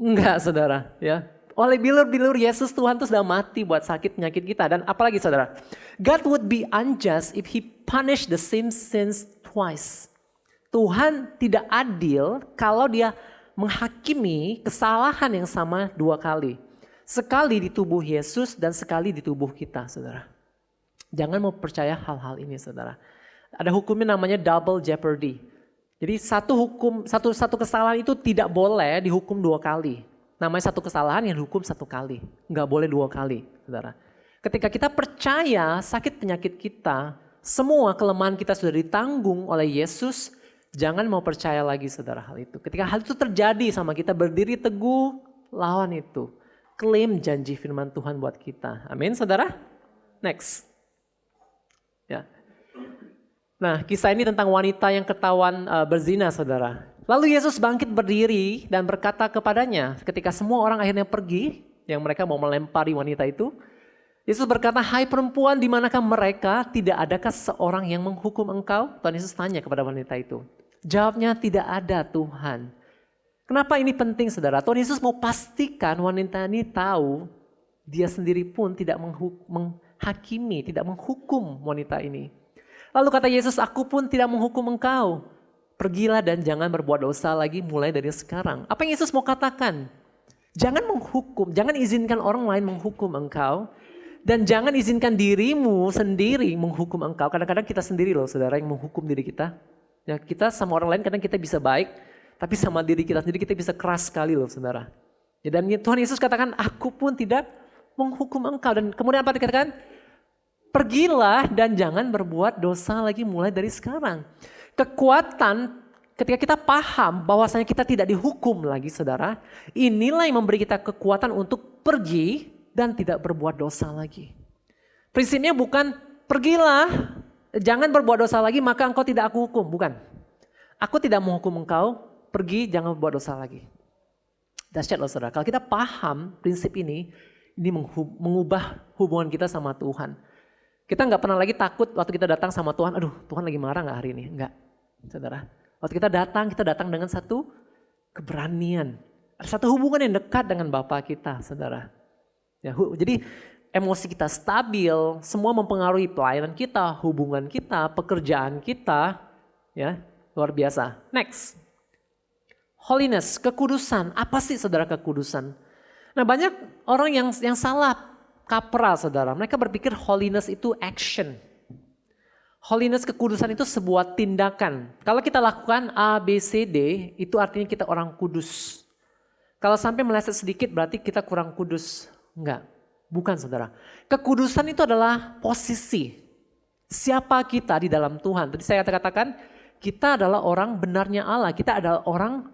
Enggak saudara. Ya. Oleh bilur-bilur Yesus Tuhan itu sudah mati buat sakit penyakit kita. Dan apalagi saudara. God would be unjust if he punished the same sins twice. Tuhan tidak adil kalau dia menghakimi kesalahan yang sama 2 kali. Sekali di tubuh Yesus dan sekali di tubuh kita saudara. Jangan mau percaya hal-hal ini saudara. Ada hukumnya namanya double jeopardy. Jadi satu kesalahan itu tidak boleh dihukum 2 kali. Namanya satu kesalahan yang dihukum 1 kali. Nggak boleh 2 kali saudara. Ketika kita percaya sakit penyakit kita, semua kelemahan kita sudah ditanggung oleh Yesus, jangan mau percaya lagi saudara hal itu. Ketika hal itu terjadi sama kita, berdiri teguh, lawan itu. Klaim janji firman Tuhan buat kita. Amin saudara? Next. Ya. Nah, kisah ini tentang wanita yang ketahuan berzina saudara. Lalu Yesus bangkit berdiri dan berkata kepadanya, ketika semua orang akhirnya pergi, yang mereka mau melempari wanita itu, Yesus berkata, hai perempuan, di manakah mereka? Tidak adakah seorang yang menghukum engkau? Tuhan Yesus tanya kepada wanita itu. Jawabnya, tidak ada Tuhan. Kenapa ini penting saudara? Tuhan Yesus mau pastikan wanita ini tahu, dia sendiri pun tidak menghakimi, tidak menghukum wanita ini. Lalu kata Yesus, aku pun tidak menghukum engkau. Pergilah dan jangan berbuat dosa lagi mulai dari sekarang. Apa yang Yesus mau katakan? Jangan menghukum, jangan izinkan orang lain menghukum engkau. Dan jangan izinkan dirimu sendiri menghukum engkau. Kadang-kadang kita sendiri loh saudara yang menghukum diri kita. Ya, kita sama orang lain kadang kita bisa baik, tapi sama diri kita sendiri kita bisa keras sekali loh saudara. Ya, dan Tuhan Yesus katakan, aku pun tidak menghukum engkau. Dan kemudian apa dikatakan? Pergilah dan jangan berbuat dosa lagi mulai dari sekarang. Kekuatan ketika kita paham bahwasanya kita tidak dihukum lagi saudara, inilah yang memberi kita kekuatan untuk pergi dan tidak berbuat dosa lagi. Prinsipnya bukan pergilah, jangan berbuat dosa lagi maka engkau tidak aku hukum. Bukan. Aku tidak menghukum engkau, pergi jangan berbuat dosa lagi. Dahsyat loh saudara. Kalau kita paham prinsip ini mengubah hubungan kita sama Tuhan. Kita gak pernah lagi takut waktu kita datang sama Tuhan, aduh Tuhan lagi marah gak hari ini? Enggak, saudara. Waktu kita datang dengan satu keberanian. Ada satu hubungan yang dekat dengan Bapa kita, saudara. Ya, jadi emosi kita stabil, semua mempengaruhi pelayanan kita, hubungan kita, pekerjaan kita, ya luar biasa. Next, holiness, kekudusan. Apa sih saudara kekudusan? Nah banyak orang yang salah kaprah saudara. Mereka berpikir holiness itu action. Holiness kekudusan itu sebuah tindakan. Kalau kita lakukan A, B, C, D, itu artinya kita orang kudus. Kalau sampai meleset sedikit berarti kita kurang kudus. Enggak, bukan saudara. Kekudusan itu adalah posisi. Siapa kita di dalam Tuhan. Tadi saya katakan, kita adalah orang benarnya Allah. Kita adalah orang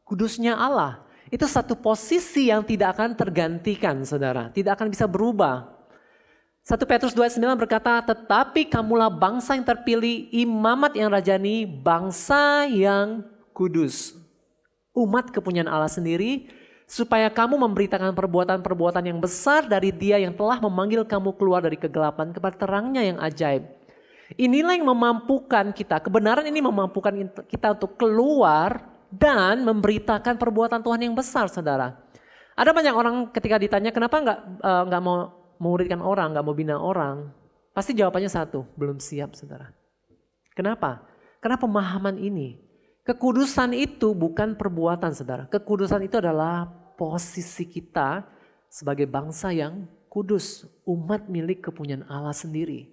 kudusnya Allah. Itu satu posisi yang tidak akan tergantikan saudara. Tidak akan bisa berubah. 1 Petrus 2:9 berkata, tetapi kamulah bangsa yang terpilih, imamat yang rajani, bangsa yang kudus. Umat kepunyaan Allah sendiri, supaya kamu memberitakan perbuatan-perbuatan yang besar dari Dia yang telah memanggil kamu keluar dari kegelapan kepada terangnya yang ajaib. Inilah yang memampukan kita, kebenaran ini memampukan kita untuk keluar dan memberitakan perbuatan Tuhan yang besar, saudara. Ada banyak orang ketika ditanya kenapa nggak mau memuridkan orang, nggak mau bina orang, pasti jawabannya satu, belum siap, saudara. Kenapa? Karena pemahaman ini. Kekudusan itu bukan perbuatan saudara. Kekudusan itu adalah posisi kita sebagai bangsa yang kudus. Umat milik kepunyaan Allah sendiri.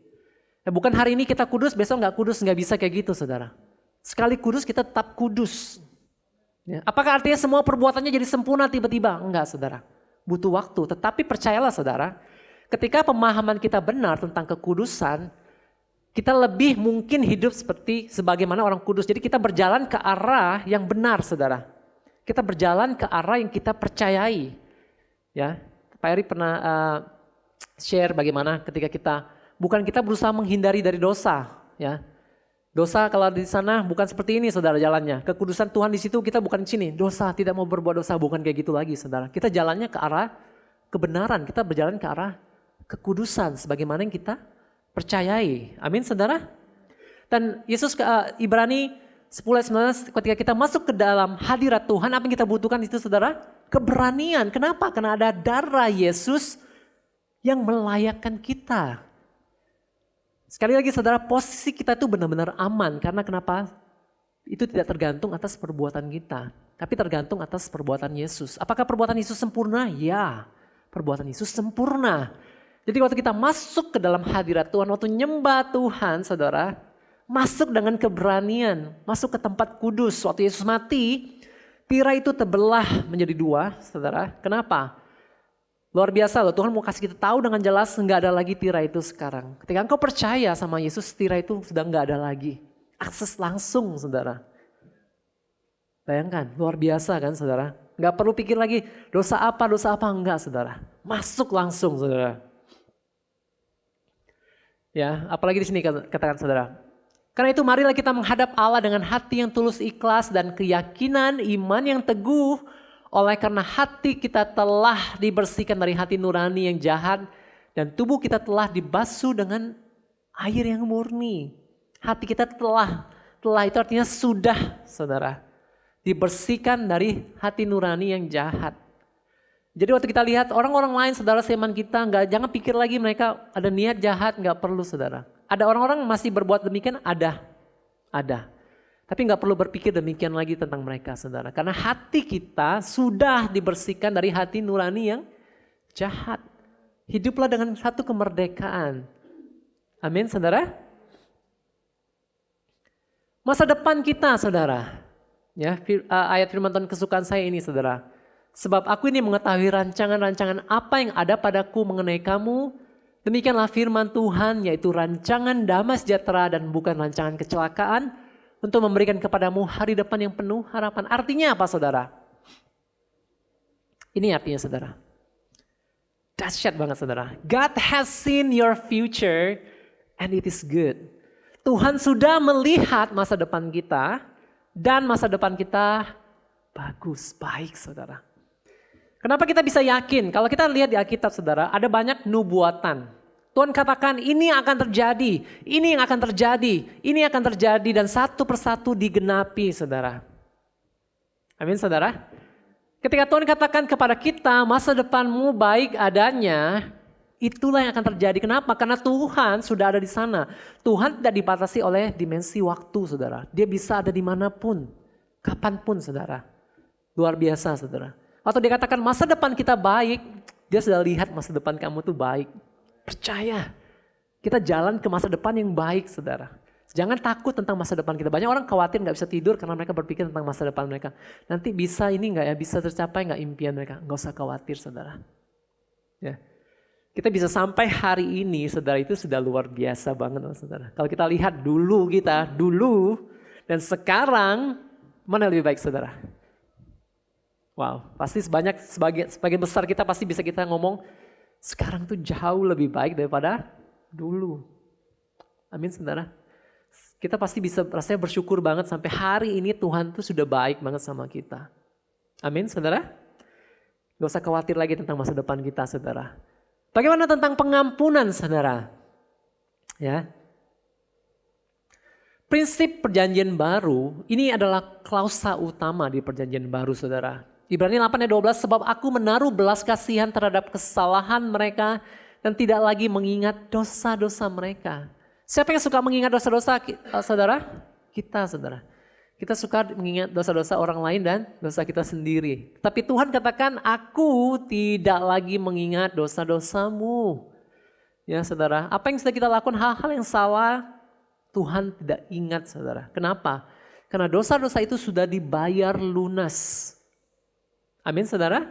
Nah, bukan hari ini kita kudus, besok gak kudus, gak bisa kayak gitu saudara. Sekali kudus kita tetap kudus. Ya, apakah artinya semua perbuatannya jadi sempurna tiba-tiba? Enggak saudara. Butuh waktu, tetapi percayalah saudara. Ketika pemahaman kita benar tentang kekudusan, kita lebih mungkin hidup sebagaimana orang kudus. Jadi kita berjalan ke arah yang benar saudara. Kita berjalan ke arah yang kita percayai. Ya, Pak Eri pernah share bagaimana ketika kita berusaha menghindari dari dosa. Ya, dosa kalau di sana bukan seperti ini saudara jalannya. Kekudusan Tuhan di situ kita bukan di sini. Dosa, tidak mau berbuat dosa, bukan kayak gitu lagi saudara. Kita jalannya ke arah kebenaran. Kita berjalan ke arah kekudusan sebagaimana yang kita percayai. Amin saudara. Dan Yesus Ibrani 10:19 ketika kita masuk ke dalam hadirat Tuhan, apa yang kita butuhkan itu saudara? Keberanian. Kenapa? Karena ada darah Yesus yang melayakkan kita. Sekali lagi saudara, posisi kita itu benar-benar aman. Karena kenapa? Itu tidak tergantung atas perbuatan kita. Tapi tergantung atas perbuatan Yesus. Apakah perbuatan Yesus sempurna? Ya, perbuatan Yesus sempurna. Jadi waktu kita masuk ke dalam hadirat Tuhan, waktu nyembah Tuhan saudara, masuk dengan keberanian, masuk ke tempat kudus. Waktu Yesus mati, tirai itu terbelah menjadi dua saudara. Kenapa? Luar biasa loh, Tuhan mau kasih kita tahu dengan jelas nggak ada lagi tirai itu sekarang. Ketika engkau percaya sama Yesus, tirai itu sudah nggak ada lagi. Akses langsung saudara. Bayangkan, luar biasa kan saudara. Nggak perlu pikir lagi dosa apa enggak saudara. Masuk langsung saudara. Ya, apalagi di sini katakan saudara. Karena itu marilah kita menghadap Allah dengan hati yang tulus ikhlas dan keyakinan iman yang teguh. Oleh karena hati kita telah dibersihkan dari hati nurani yang jahat dan tubuh kita telah dibasuh dengan air yang murni. Hati kita telah itu artinya sudah saudara. Dibersihkan dari hati nurani yang jahat. Jadi waktu kita lihat orang-orang lain saudara seiman kita, jangan pikir lagi mereka ada niat jahat, nggak perlu saudara. Ada orang-orang masih berbuat demikian, ada. Tapi nggak perlu berpikir demikian lagi tentang mereka, saudara. Karena hati kita sudah dibersihkan dari hati nurani yang jahat. Hiduplah dengan satu kemerdekaan. Amin, saudara. Masa depan kita, saudara. Ya, ayat firman Tuhan kesukaan saya ini, saudara. Sebab aku ini mengetahui rancangan-rancangan apa yang ada padaku mengenai kamu. Demikianlah firman Tuhan, yaitu rancangan damai sejahtera dan bukan rancangan kecelakaan, untuk memberikan kepadamu hari depan yang penuh harapan. Artinya apa, saudara? Ini artinya, saudara. Dahsyat banget, saudara. God has seen your future and it is good. Tuhan sudah melihat masa depan kita dan masa depan kita bagus, baik, saudara. Kenapa kita bisa yakin? Kalau kita lihat di Alkitab, saudara, ada banyak nubuatan. Tuhan katakan ini akan terjadi, ini yang akan terjadi, ini akan terjadi dan satu persatu digenapi, saudara. Amin, saudara. Ketika Tuhan katakan kepada kita masa depanmu baik adanya, itulah yang akan terjadi. Kenapa? Karena Tuhan sudah ada di sana. Tuhan tidak dibatasi oleh dimensi waktu, saudara. Dia bisa ada dimanapun, kapanpun, saudara. Luar biasa, saudara. Waktu dia katakan masa depan kita baik, dia sudah lihat masa depan kamu tuh baik. Percaya, kita jalan ke masa depan yang baik, saudara. Jangan takut tentang masa depan kita. Banyak orang khawatir gak bisa tidur karena mereka berpikir tentang masa depan mereka. Nanti bisa ini gak ya, bisa tercapai gak impian mereka. Gak usah khawatir, saudara. Ya. Kita bisa sampai hari ini, saudara, itu sudah luar biasa banget, saudara. Kalau kita lihat dulu dan sekarang, mana lebih baik, saudara? Wow, pasti sebagian besar kita pasti bisa kita ngomong, sekarang tuh jauh lebih baik daripada dulu. Amin, saudara. Kita pasti bisa rasanya bersyukur banget sampai hari ini Tuhan tuh sudah baik banget sama kita. Amin, saudara. Gak usah khawatir lagi tentang masa depan kita, saudara. Bagaimana tentang pengampunan, saudara? Ya. Prinsip perjanjian baru, ini adalah klausa utama di perjanjian baru, saudara. Ibrani 8 ayat 12, sebab aku menaruh belas kasihan terhadap kesalahan mereka dan tidak lagi mengingat dosa-dosa mereka. Siapa yang suka mengingat dosa-dosa, saudara? Kita, saudara. Kita suka mengingat dosa-dosa orang lain dan dosa kita sendiri. Tapi Tuhan katakan, aku tidak lagi mengingat dosa-dosamu. Ya, saudara. Apa yang sudah kita lakukan, hal-hal yang salah, Tuhan tidak ingat, saudara. Kenapa? Karena dosa-dosa itu sudah dibayar lunas. Amin, saudara.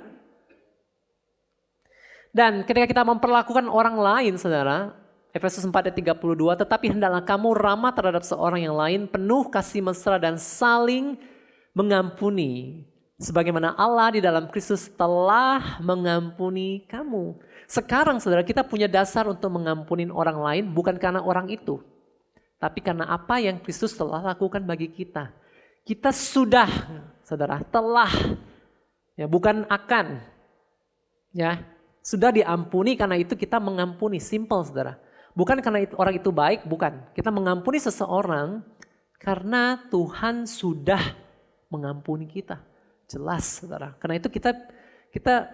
Dan ketika kita memperlakukan orang lain, saudara, Efesus 4 ayat 32, tetapi hendaklah kamu ramah terhadap seorang yang lain, penuh kasih mesra dan saling mengampuni. Sebagaimana Allah di dalam Kristus telah mengampuni kamu. Sekarang, saudara, kita punya dasar untuk mengampuni orang lain bukan karena orang itu. Tapi karena apa yang Kristus telah lakukan bagi kita. Kita sudah, saudara, telah, ya, bukan akan, ya, sudah diampuni, karena itu kita mengampuni. Simple, saudara. Bukan karena orang itu baik, bukan. Kita mengampuni seseorang karena Tuhan sudah mengampuni kita. Jelas, saudara. Karena itu kita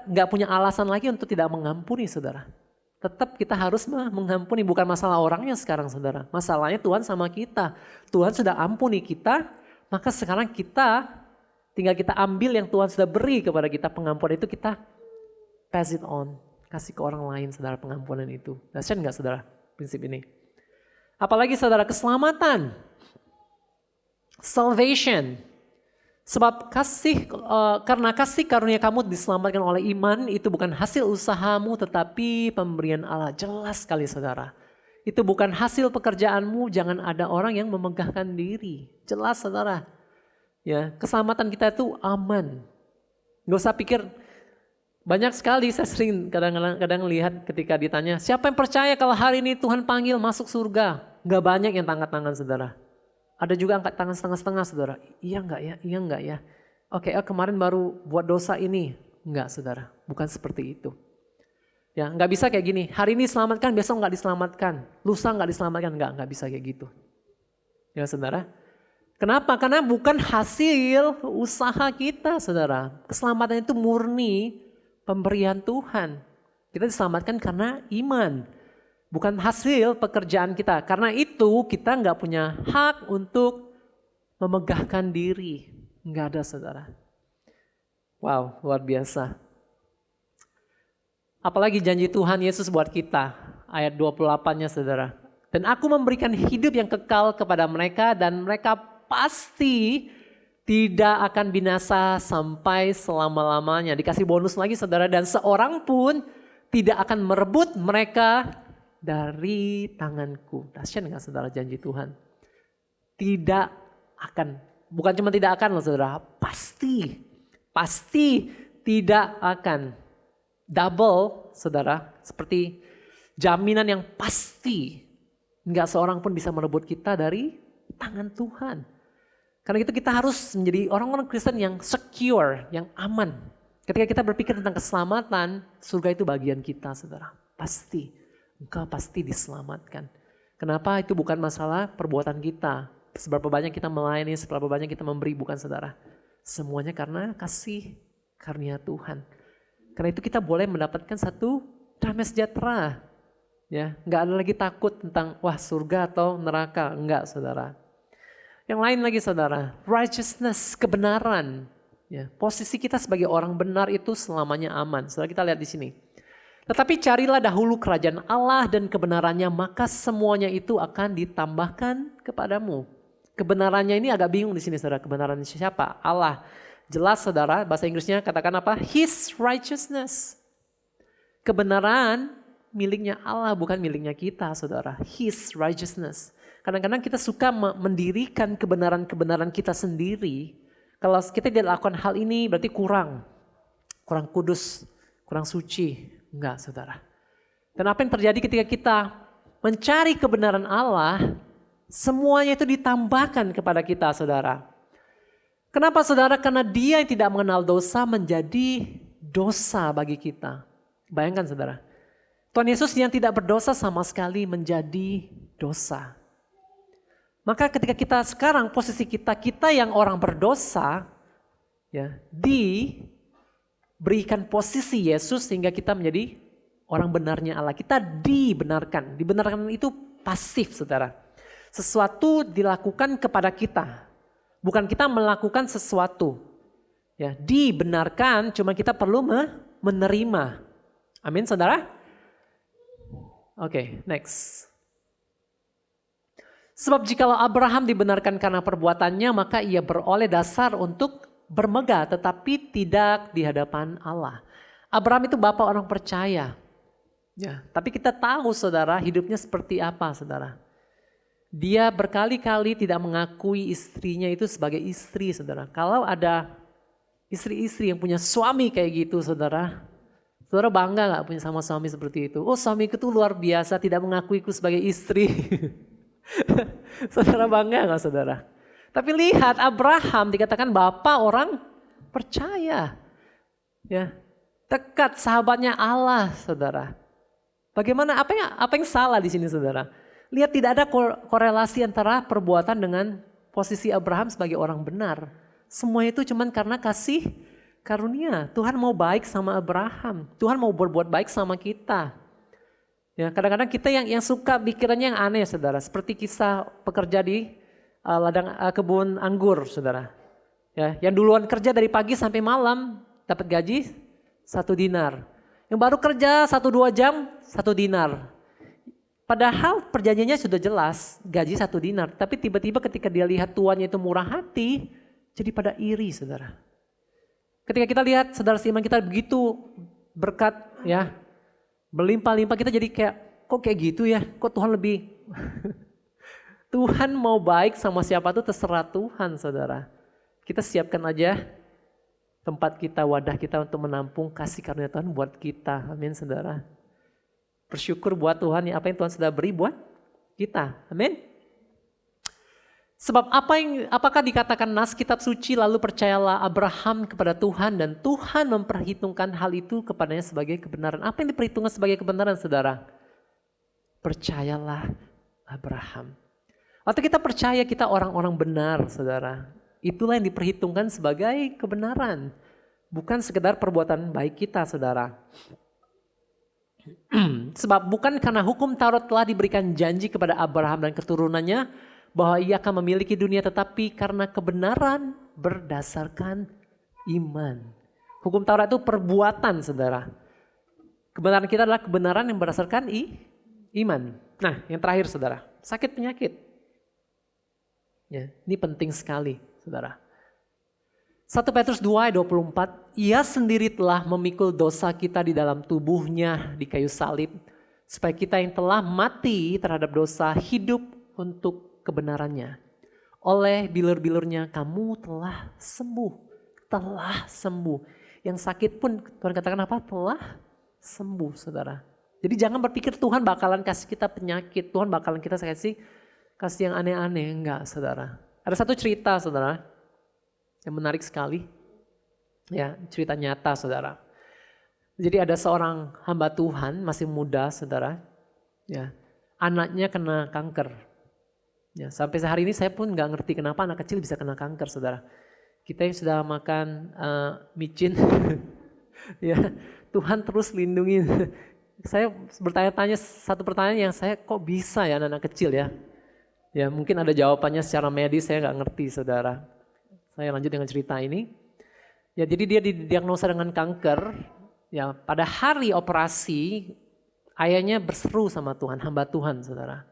nggak punya alasan lagi untuk tidak mengampuni, saudara. Tetap kita harus mengampuni, bukan masalah orangnya sekarang, saudara. Masalahnya Tuhan sama kita. Tuhan sudah ampuni kita, maka sekarang tinggal kita ambil yang Tuhan sudah beri kepada kita, pengampunan itu kita pass it on. Kasih ke orang lain, saudara, pengampunan itu. Dahsyat nggak, saudara, prinsip ini? Apalagi, saudara, keselamatan. Salvation. Sebab karena kasih karunia kamu diselamatkan oleh iman, itu bukan hasil usahamu tetapi pemberian Allah. Jelas sekali, saudara. Itu bukan hasil pekerjaanmu, jangan ada orang yang memegahkan diri. Jelas, saudara. Ya, keselamatan kita itu aman. Gak usah pikir, banyak sekali saya sering kadang lihat ketika ditanya, siapa yang percaya kalau hari ini Tuhan panggil masuk surga? Gak banyak yang angkat tangan, saudara. Ada juga angkat tangan setengah-setengah, saudara. Iya enggak ya? Iya enggak ya? Oke, kemarin baru buat dosa ini. Enggak, saudara. Bukan seperti itu. Ya, enggak bisa kayak gini. Hari ini diselamatkan, besok enggak diselamatkan. Lusa enggak diselamatkan. Enggak bisa kayak gitu. Ya, saudara. Kenapa? Karena bukan hasil usaha kita, saudara. Keselamatan itu murni pemberian Tuhan. Kita diselamatkan karena iman. Bukan hasil pekerjaan kita. Karena itu kita nggak punya hak untuk memegahkan diri. Enggak ada saudara. Wow, luar biasa. Apalagi janji Tuhan Yesus buat kita. Ayat 28-nya saudara. Dan aku memberikan hidup yang kekal kepada mereka dan mereka pasti tidak akan binasa sampai selama-lamanya. Dikasih bonus lagi saudara, dan seorang pun tidak akan merebut mereka dari tanganku. Dahsyat nggak saudara janji Tuhan? Tidak akan, bukan cuma tidak akan loh saudara, pasti tidak akan. Double saudara, seperti jaminan yang pasti. Nggak seorang pun bisa merebut kita dari tangan Tuhan. Karena itu kita harus menjadi orang-orang Kristen yang secure, yang aman. Ketika kita berpikir tentang keselamatan, surga itu bagian kita saudara. Pasti, engkau pasti diselamatkan. Kenapa? Itu bukan masalah perbuatan kita. Seberapa banyak kita melayani, seberapa banyak kita memberi, bukan saudara. Semuanya karena kasih karunia Tuhan. Karena itu kita boleh mendapatkan satu damai sejahtera. Ya, nggak ada lagi takut tentang wah surga atau neraka. Enggak saudara. Yang lain lagi saudara, righteousness, kebenaran. Ya, posisi kita sebagai orang benar itu selamanya aman. Saudara kita lihat di sini. Tetapi carilah dahulu kerajaan Allah dan kebenarannya, maka semuanya itu akan ditambahkan kepadamu. Kebenarannya ini agak bingung di sini saudara. Kebenaran siapa? Allah. Jelas saudara, bahasa Inggrisnya katakan apa? His righteousness. Kebenaran miliknya Allah, bukan miliknya kita saudara. His righteousness. Kadang-kadang kita suka mendirikan kebenaran-kebenaran kita sendiri. Kalau kita tidak lakukan hal ini berarti kurang kudus, kurang suci. Enggak saudara. Dan apa yang terjadi ketika kita mencari kebenaran Allah, semuanya itu ditambahkan kepada kita saudara. Kenapa saudara? Karena dia yang tidak mengenal dosa menjadi dosa bagi kita. Bayangkan saudara. Tuhan Yesus yang tidak berdosa sama sekali menjadi dosa. Maka ketika kita sekarang posisi kita yang orang berdosa, ya, diberikan posisi Yesus sehingga kita menjadi orang benarnya Allah. Kita dibenarkan. Dibenarkan itu pasif saudara. Sesuatu dilakukan kepada kita. Bukan kita melakukan sesuatu. Ya, dibenarkan cuma kita perlu menerima. Amin saudara? Oke, next. Sebab jikalau Abraham dibenarkan karena perbuatannya, maka ia beroleh dasar untuk bermegah, tetapi tidak di hadapan Allah. Abraham itu bapak orang percaya. Ya, tapi kita tahu saudara hidupnya seperti apa saudara. Dia berkali-kali tidak mengakui istrinya itu sebagai istri saudara. Kalau ada istri-istri yang punya suami kayak gitu saudara. Saudara bangga gak punya sama suami seperti itu? Oh suamiku tuh luar biasa tidak mengakuiku sebagai istri. Saudara bangga gak saudara? Tapi lihat Abraham dikatakan bapak orang percaya. Ya, dekat sahabatnya Allah saudara. Bagaimana apa yang salah di sini saudara? Lihat tidak ada korelasi antara perbuatan dengan posisi Abraham sebagai orang benar. Semua itu cuman karena kasih karunia. Tuhan mau baik sama Abraham. Tuhan mau berbuat baik sama kita. Ya, kadang-kadang kita yang suka pikirannya yang aneh saudara. Seperti kisah pekerja di ladang kebun anggur saudara. Ya, yang duluan kerja dari pagi sampai malam dapat gaji 1 dinar. Yang baru kerja 1-2 jam 1 dinar. Padahal perjanjiannya sudah jelas gaji 1 dinar. Tapi tiba-tiba ketika dia lihat tuannya itu murah hati, jadi pada iri saudara. Ketika kita lihat saudara seiman kita begitu berkat ya, berlimpah-limpah kita jadi kayak kok kayak gitu ya, kok Tuhan lebih. Tuhan mau baik sama siapa tuh terserah Tuhan saudara. Kita siapkan aja tempat kita, wadah kita untuk menampung kasih karunia Tuhan buat kita. Amin saudara. Bersyukur buat Tuhan ya apa yang Tuhan sudah beri buat kita. Amin. Sebab apakah dikatakan nas kitab suci lalu percayalah Abraham kepada Tuhan dan Tuhan memperhitungkan hal itu kepadanya sebagai kebenaran. Apa yang diperhitungkan sebagai kebenaran saudara? Percayalah Abraham. Waktu kita percaya kita orang-orang benar saudara. Itulah yang diperhitungkan sebagai kebenaran. Bukan sekedar perbuatan baik kita saudara. Sebab bukan karena hukum Taurat telah diberikan janji kepada Abraham dan keturunannya, bahwa ia akan memiliki dunia, tetapi karena kebenaran berdasarkan iman. Hukum Taurat itu perbuatan, saudara. Kebenaran kita adalah kebenaran yang berdasarkan iman. Nah, yang terakhir, saudara, sakit penyakit. Ya, ini penting sekali, saudara. 1 Petrus 2 ayat 24, ia sendiri telah memikul dosa kita di dalam tubuhnya di kayu salib, supaya kita yang telah mati terhadap dosa hidup untuk kebenarannya. Oleh bilur-bilurnya kamu telah sembuh. Telah sembuh. Yang sakit pun Tuhan katakan apa? Telah sembuh, saudara. Jadi jangan berpikir Tuhan bakalan kasih kita penyakit. Tuhan bakalan kita kasih yang aneh-aneh. Enggak, saudara. Ada satu cerita, saudara, yang menarik sekali. Ya, cerita nyata, saudara. Jadi ada seorang hamba Tuhan, masih muda, saudara. Ya, anaknya kena kanker. Ya, sampai sehari ini saya pun nggak ngerti kenapa anak kecil bisa kena kanker, saudara. Kita yang sudah makan micin, ya Tuhan terus lindungi. Saya bertanya-tanya satu pertanyaan yang saya kok bisa ya anak kecil ya. Ya mungkin ada jawabannya secara medis, saya nggak ngerti, saudara. Saya lanjut dengan cerita ini. Ya jadi dia didiagnosa dengan kanker. Ya pada hari operasi ayahnya berseru sama Tuhan, hamba Tuhan, saudara.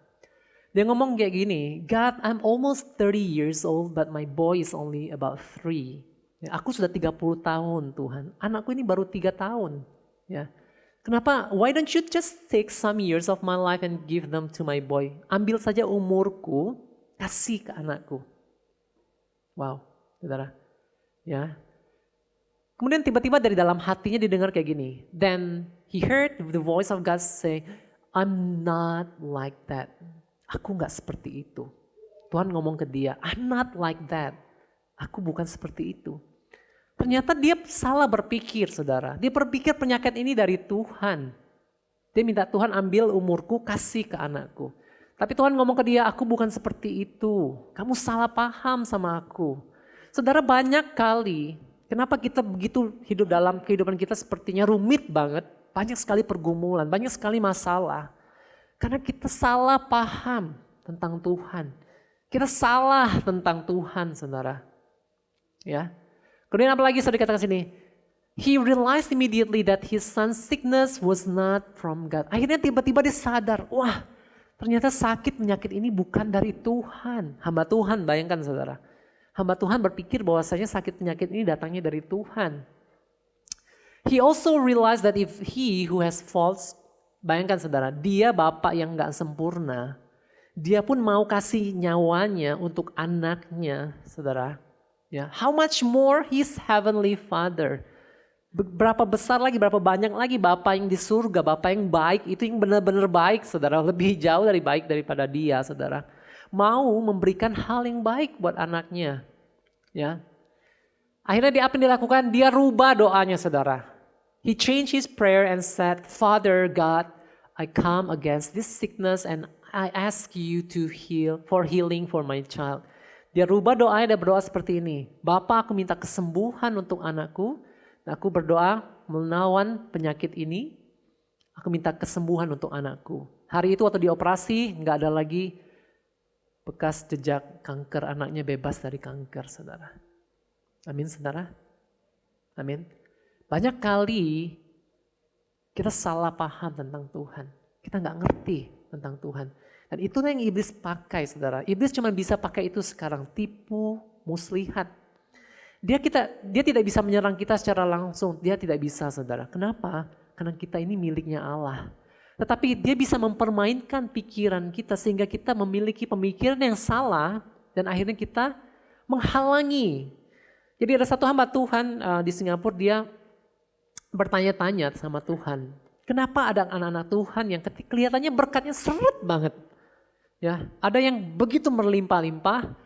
Dia ngomong kayak gini, God, I'm almost 30 years old but my boy is only about 3. Ya, aku sudah 30 tahun Tuhan, anakku ini baru 3 tahun. Ya, kenapa? Why don't you just take some years of my life and give them to my boy? Ambil saja umurku, kasih ke anakku. Wow, saudara. Ya. Kemudian tiba-tiba dari dalam hatinya didengar kayak gini. Then he heard the voice of God say, I'm not like that. Aku gak seperti itu. Tuhan ngomong ke dia, I'm not like that. Aku bukan seperti itu. Ternyata dia salah berpikir, saudara. Dia berpikir penyakit ini dari Tuhan. Dia minta Tuhan ambil umurku, kasih ke anakku. Tapi Tuhan ngomong ke dia, aku bukan seperti itu. Kamu salah paham sama aku. Saudara, banyak kali, kenapa kita begitu hidup dalam kehidupan kita sepertinya rumit banget. Banyak sekali pergumulan, banyak sekali masalah. Karena kita salah paham tentang Tuhan. Kita salah tentang Tuhan, saudara. Ya. Kemudian apa lagi saya dikatakan sini? He realized immediately that his son's sickness was not from God. Akhirnya tiba-tiba dia sadar, wah ternyata sakit penyakit ini bukan dari Tuhan. Hamba Tuhan, bayangkan saudara. Hamba Tuhan berpikir bahwasanya sakit penyakit ini datangnya dari Tuhan. He also realized that if he who has faults, bayangkan saudara, dia bapak yang gak sempurna. Dia pun mau kasih nyawanya untuk anaknya, saudara. Ya, how much more his heavenly Father. Berapa besar lagi, berapa banyak lagi Bapa yang di surga, Bapa yang baik, itu yang benar-benar baik, saudara. Lebih jauh dari baik daripada dia, saudara. Mau memberikan hal yang baik buat anaknya. Ya. Akhirnya apa yang dilakukan? Dia rubah doanya, saudara. He changed his prayer and said, Father God, I come against this sickness and I ask you to heal for healing for my child. Dia rubah doanya dan berdoa seperti ini. Bapa, aku minta kesembuhan untuk anakku. Dan aku berdoa melawan penyakit ini. Aku minta kesembuhan untuk anakku. Hari itu waktu dioperasi nggak ada lagi bekas jejak kanker. Anaknya bebas dari kanker, saudara. Amin, saudara. Amin. Banyak kali kita salah paham tentang Tuhan. Kita nggak ngerti tentang Tuhan. Dan itu yang iblis pakai, saudara. Iblis cuma bisa pakai itu sekarang. Tipu, muslihat. Dia tidak bisa menyerang kita secara langsung. Dia tidak bisa, saudara. Kenapa? Karena kita ini miliknya Allah. Tetapi dia bisa mempermainkan pikiran kita sehingga kita memiliki pemikiran yang salah. Dan akhirnya kita menghalangi. Jadi ada satu hamba Tuhan di Singapura, dia bertanya-tanya sama Tuhan, kenapa ada anak-anak Tuhan yang kelihatannya berkatnya seret banget, ya? Ada yang begitu berlimpah-limpah,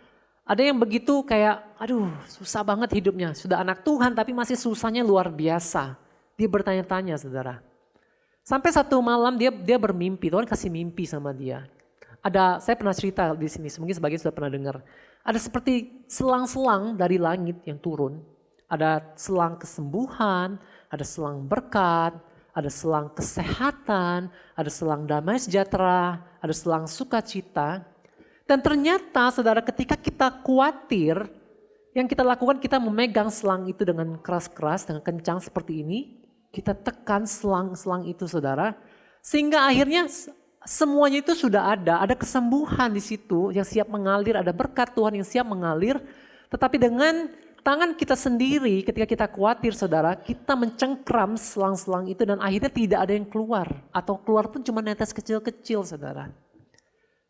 ada yang begitu kayak, aduh susah banget hidupnya, sudah anak Tuhan tapi masih susahnya luar biasa. Dia bertanya-tanya, saudara. Sampai satu malam dia bermimpi, Tuhan kasih mimpi sama dia. Saya pernah cerita di sini, mungkin sebagian sudah pernah dengar. Ada seperti selang-selang dari langit yang turun. Ada selang kesembuhan, ada selang berkat, ada selang kesehatan, ada selang damai sejahtera, ada selang sukacita. Dan ternyata saudara ketika kita khawatir, yang kita lakukan kita memegang selang itu dengan keras-keras, dengan kencang seperti ini. Kita tekan selang-selang itu saudara. Sehingga akhirnya semuanya itu sudah ada kesembuhan di situ yang siap mengalir, ada berkat Tuhan yang siap mengalir. Tetapi dengan tangan kita sendiri ketika kita khawatir saudara, kita mencengkram selang-selang itu dan akhirnya tidak ada yang keluar. Atau keluar pun cuma netes kecil-kecil saudara.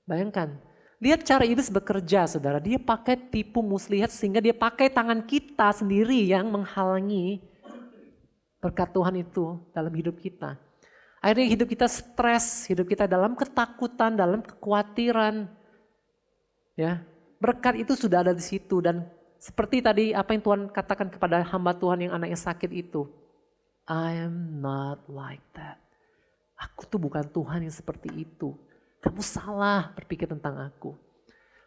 Bayangkan, lihat cara iblis bekerja saudara. Dia pakai tipu muslihat sehingga dia pakai tangan kita sendiri yang menghalangi berkat Tuhan itu dalam hidup kita. Akhirnya hidup kita stres, hidup kita dalam ketakutan, dalam kekhawatiran. Ya, berkat itu sudah ada di situ dan seperti tadi apa yang Tuhan katakan kepada hamba Tuhan yang anaknya sakit itu. I am not like that. Aku tuh bukan Tuhan yang seperti itu. Kamu salah berpikir tentang aku.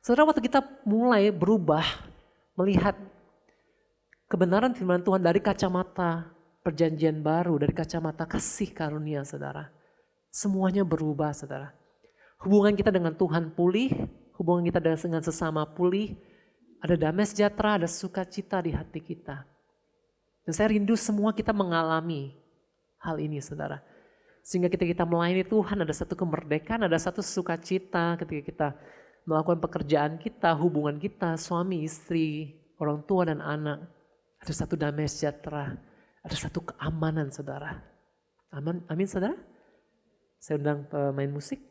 Saudara, waktu kita mulai berubah melihat kebenaran firman Tuhan dari kacamata perjanjian baru, dari kacamata kasih karunia saudara. Semuanya berubah saudara. Hubungan kita dengan Tuhan pulih, hubungan kita dengan sesama pulih. Ada damai sejahtera, ada sukacita di hati kita. Dan saya rindu semua kita mengalami hal ini saudara. Sehingga ketika kita melayani Tuhan ada satu kemerdekaan, ada satu sukacita ketika kita melakukan pekerjaan kita, hubungan kita, suami, istri, orang tua dan anak. Ada satu damai sejahtera, ada satu keamanan saudara. Amin saudara? Saya undang pemain musik.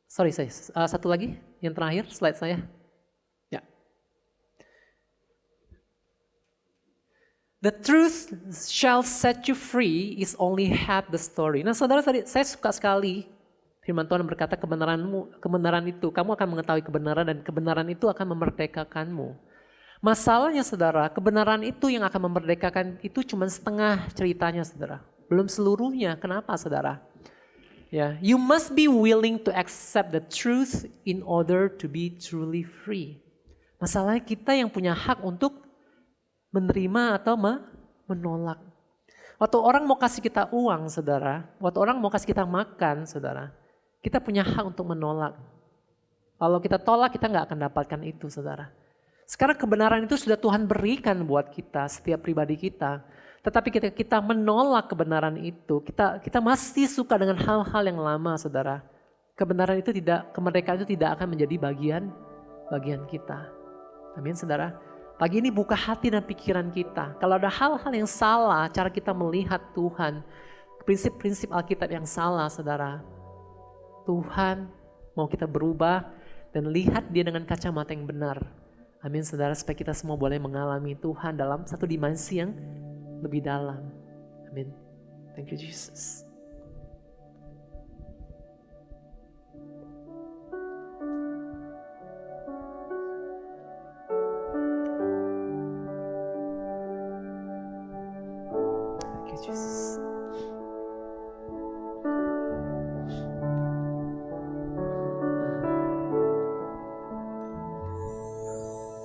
Sorry, satu lagi, yang terakhir slide saya. Ya. The truth shall set you free is only half the story. Nah saudara, saya suka sekali firman Tuhan berkata kebenaran itu, kamu akan mengetahui kebenaran dan kebenaran itu akan memerdekakanmu. Masalahnya saudara, kebenaran itu yang akan memerdekakan itu cuma setengah ceritanya saudara. Belum seluruhnya, kenapa saudara? Ya, you must be willing to accept the truth in order to be truly free. Masalahnya kita yang punya hak untuk menerima atau menolak. Waktu orang mau kasih kita uang, saudara, waktu orang mau kasih kita makan, saudara, kita punya hak untuk menolak. Kalau kita tolak, kita nggak akan dapatkan itu, saudara. Sekarang kebenaran itu sudah Tuhan berikan buat kita, setiap pribadi kita. Tetapi ketika kita menolak kebenaran itu, kita masih suka dengan hal-hal yang lama, saudara. Kebenaran itu kemerdekaan itu tidak akan menjadi bagian kita. Amin, saudara. Pagi ini buka hati dan pikiran kita. Kalau ada hal-hal yang salah, cara kita melihat Tuhan, prinsip-prinsip Alkitab yang salah, saudara. Tuhan mau kita berubah dan lihat dia dengan kacamata yang benar. Amin, saudara, supaya kita semua boleh mengalami Tuhan dalam satu dimensi yang lebih dalam. Amin. Thank you, Jesus. Thank you, Jesus.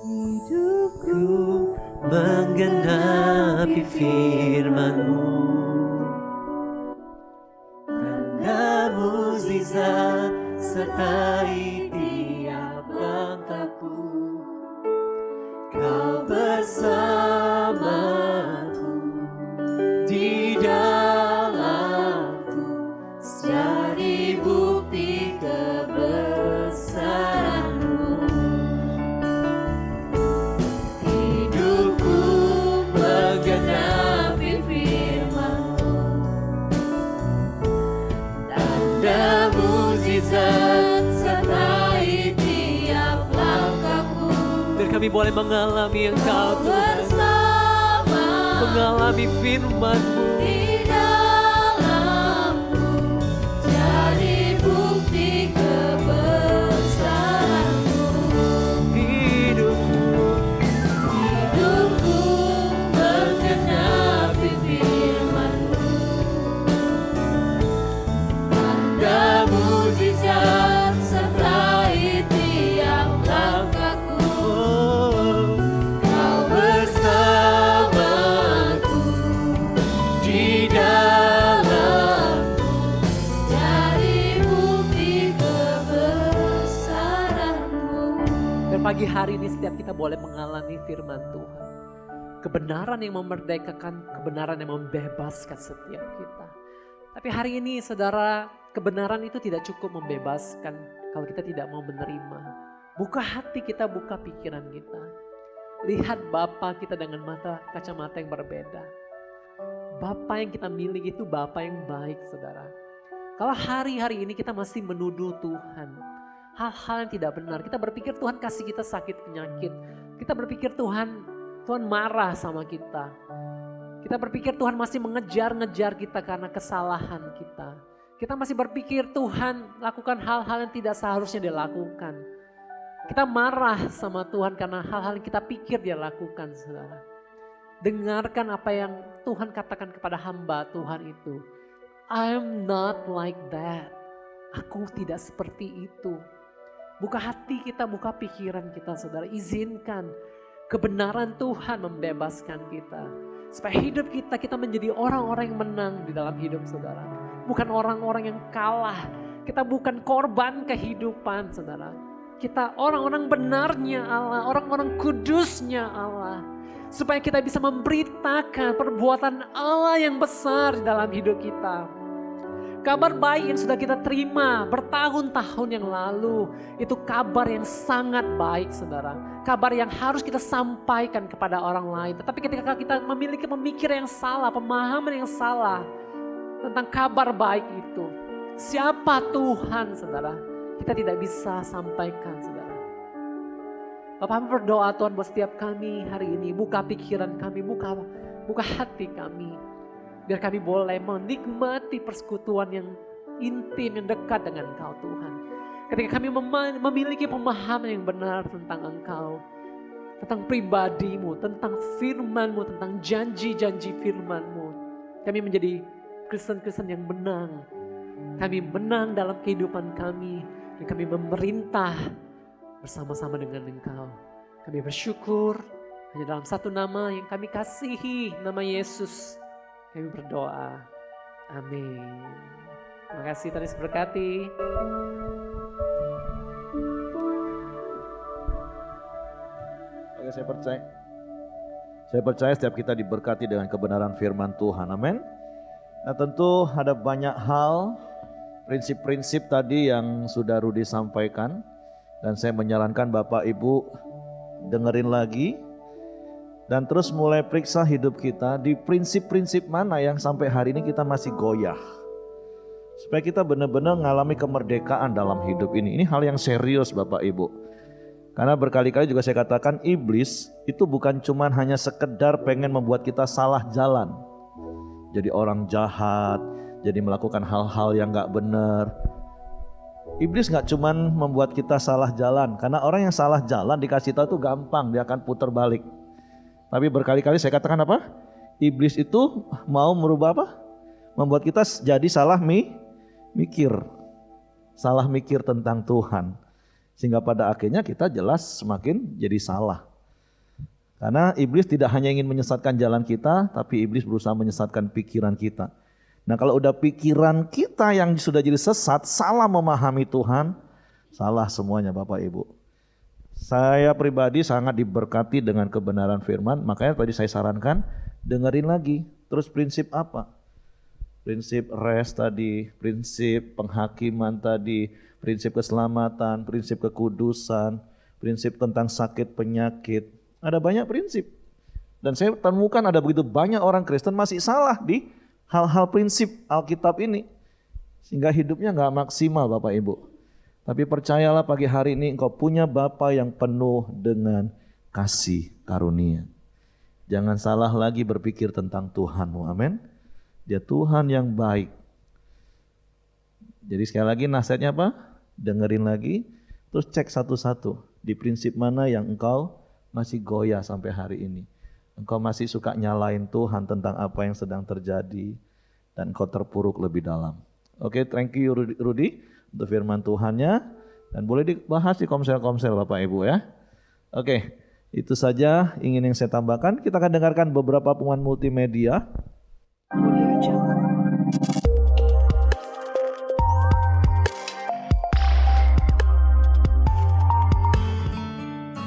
Hidupku Menggenapi firman-Mu, tanda mukjizat sertai tiap langkahku. Kau bersamaku di dalamku, jadi bukti kebesaran-Mu. Menggenapi firman-Mu, tanda mukjizat sertai tiap langkahku. Biar kami boleh mengalami Engkau Tuhan, mengalami firman-Mu di dalamku, jadi bukti kebesaran-Mu. Hidupku menggenapi firman-Mu, tanda mukjizat sertai tiap langkahku. Kau bersamaku setiap kita boleh mengalami firman Tuhan. Kebenaran yang memerdekakan, kebenaran yang membebaskan setiap kita. Tapi hari ini saudara, kebenaran itu tidak cukup membebaskan kalau kita tidak mau menerima. Buka hati kita, buka pikiran kita. Lihat Bapa kita dengan kacamata yang berbeda. Bapa yang kita miliki itu Bapa yang baik, saudara. Kalau hari-hari ini kita masih menuduh Tuhan, hal-hal yang tidak benar. Kita berpikir Tuhan kasih kita sakit penyakit. Kita berpikir Tuhan marah sama kita. Kita berpikir Tuhan masih mengejar-ngejar kita karena kesalahan kita. Kita masih berpikir Tuhan lakukan hal-hal yang tidak seharusnya dia lakukan. Kita marah sama Tuhan karena hal-hal yang kita pikir dia lakukan, saudara. Dengarkan apa yang Tuhan katakan kepada hamba Tuhan itu. I'm not like that. Aku tidak seperti itu. Buka hati kita, buka pikiran kita, saudara. Izinkan kebenaran Tuhan membebaskan kita. Supaya hidup kita menjadi orang-orang yang menang di dalam hidup, saudara. Bukan orang-orang yang kalah. Kita bukan korban kehidupan, saudara. Kita orang-orang benarnya Allah, orang-orang kudusnya Allah. Supaya kita bisa memberitakan perbuatan Allah yang besar di dalam hidup kita. Kabar baik yang sudah kita terima bertahun-tahun yang lalu, itu kabar yang sangat baik, saudara. Kabar yang harus kita sampaikan kepada orang lain. Tetapi ketika kita memiliki pemikiran yang salah, pemahaman yang salah tentang kabar baik itu, siapa Tuhan, saudara? Kita tidak bisa sampaikan, saudara. Bapak berdoa Tuhan buat setiap kami hari ini, buka pikiran kami, buka hati kami. Biar kami boleh menikmati persekutuan yang intim, yang dekat dengan Engkau Tuhan. Ketika kami memiliki pemahaman yang benar tentang Engkau, tentang pribadi-Mu, tentang firman-Mu, tentang janji-janji firman-Mu. Kami menjadi Kristen-Kristen yang menang. Kami menang dalam kehidupan kami, dan kami memerintah bersama-sama dengan Engkau. Kami bersyukur hanya dalam satu nama yang kami kasihi, nama Yesus. Kami berdoa. Amin. Terima kasih, Tuhan Yesus berkati. Oke, saya percaya setiap kita diberkati dengan kebenaran firman Tuhan. Amin. Nah, tentu ada banyak hal, prinsip-prinsip tadi yang sudah Rudi sampaikan. Dan saya menyarankan Bapak Ibu dengerin lagi. Dan terus mulai periksa hidup kita di prinsip-prinsip mana yang sampai hari ini kita masih goyah. Supaya kita benar-benar mengalami kemerdekaan dalam hidup ini. Ini hal yang serius Bapak Ibu. Karena berkali-kali juga saya katakan iblis itu bukan cuma hanya sekedar pengen membuat kita salah jalan. Jadi orang jahat, jadi melakukan hal-hal yang gak benar. Iblis gak cuma membuat kita salah jalan. Karena orang yang salah jalan dikasih tahu itu gampang, dia akan putar balik. Tapi berkali-kali saya katakan apa? Iblis itu mau merubah apa? Membuat kita jadi salah mikir. Salah mikir tentang Tuhan. Sehingga pada akhirnya kita jelas semakin jadi salah. Karena iblis tidak hanya ingin menyesatkan jalan kita, tapi iblis berusaha menyesatkan pikiran kita. Nah, kalau udah pikiran kita yang sudah jadi sesat, salah memahami Tuhan, salah semuanya Bapak Ibu. Saya pribadi sangat diberkati dengan kebenaran firman, makanya tadi saya sarankan dengerin lagi. Terus prinsip apa? Prinsip rest tadi, prinsip penghakiman tadi, prinsip keselamatan, prinsip kekudusan, prinsip tentang sakit penyakit. Ada banyak prinsip. Dan saya temukan ada begitu banyak orang Kristen masih salah di hal-hal prinsip Alkitab ini. Sehingga hidupnya gak maksimal Bapak Ibu. Tapi percayalah pagi hari ini engkau punya Bapa yang penuh dengan kasih karunia. Jangan salah lagi berpikir tentang Tuhanmu, amin. Dia Tuhan yang baik. Jadi sekali lagi nasihatnya apa? Dengerin lagi, terus cek satu-satu. Di prinsip mana yang engkau masih goyah sampai hari ini. Engkau masih suka nyalain Tuhan tentang apa yang sedang terjadi. Dan engkau terpuruk lebih dalam. Oke, thank you Rudi untuk firman Tuhannya. Dan boleh dibahas di komsel-komsel Bapak Ibu ya. Oke, itu saja ingin yang saya tambahkan. Kita akan dengarkan beberapa pengumuman multimedia.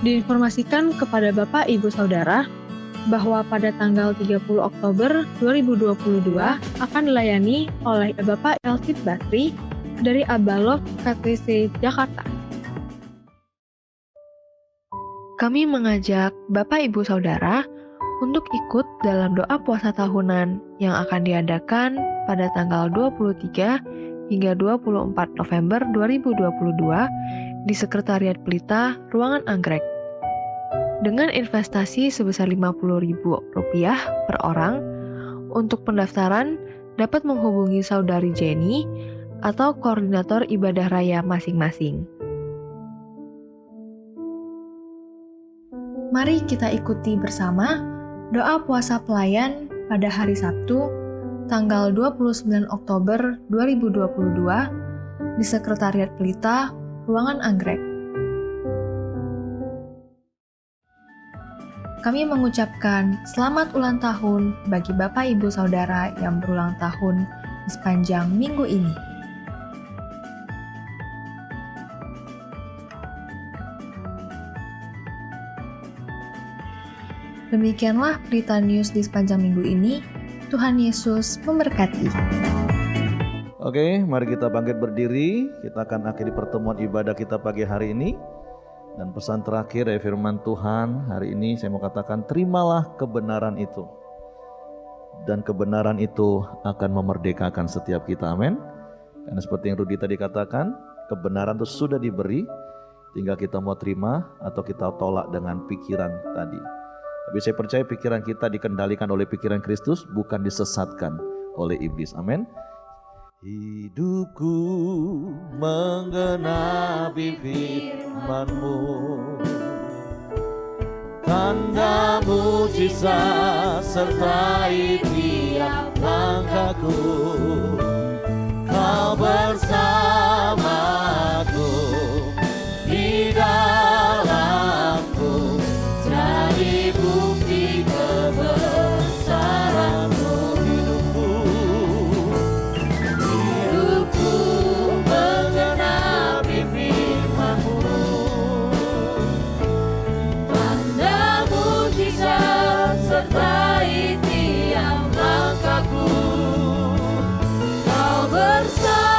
Diinformasikan kepada Bapak Ibu Saudara bahwa pada tanggal 30 Oktober 2022 akan dilayani oleh Bapak Elsit Basri dari Abalov KTC Jakarta. Kami mengajak Bapak Ibu Saudara untuk ikut dalam doa puasa tahunan yang akan diadakan pada tanggal 23 hingga 24 November 2022 di Sekretariat Pelita, Ruangan Anggrek. Dengan investasi sebesar Rp50.000 per orang, untuk pendaftaran dapat menghubungi Saudari Jenny atau koordinator ibadah raya masing-masing. Mari kita ikuti bersama doa puasa pelayan pada hari Sabtu, tanggal 29 Oktober 2022 di Sekretariat Pelita, Ruangan Anggrek. Kami mengucapkan selamat ulang tahun bagi Bapak Ibu Saudara yang berulang tahun di sepanjang minggu ini. Demikianlah berita news di sepanjang minggu ini. Tuhan Yesus memberkati. Oke, mari kita bangkit berdiri. Kita akan akhiri pertemuan ibadah kita pagi hari ini. Dan pesan terakhir dari firman Tuhan hari ini saya mau katakan, terimalah kebenaran itu. Dan kebenaran itu akan memerdekakan setiap kita, amin. Karena seperti yang Rudi tadi katakan, kebenaran itu sudah diberi, tinggal kita mau terima atau kita tolak dengan pikiran tadi. Tapi saya percaya pikiran kita dikendalikan oleh pikiran Kristus, bukan disesatkan oleh iblis, amin. Hidupku menggenapi firman-Mu, tanda mujizat sertai tiap langkahku. Kau bersamaku di dalamku, jadi bukti kebesaran-Mu. Sertai tiap langkahku, Kau bersamaku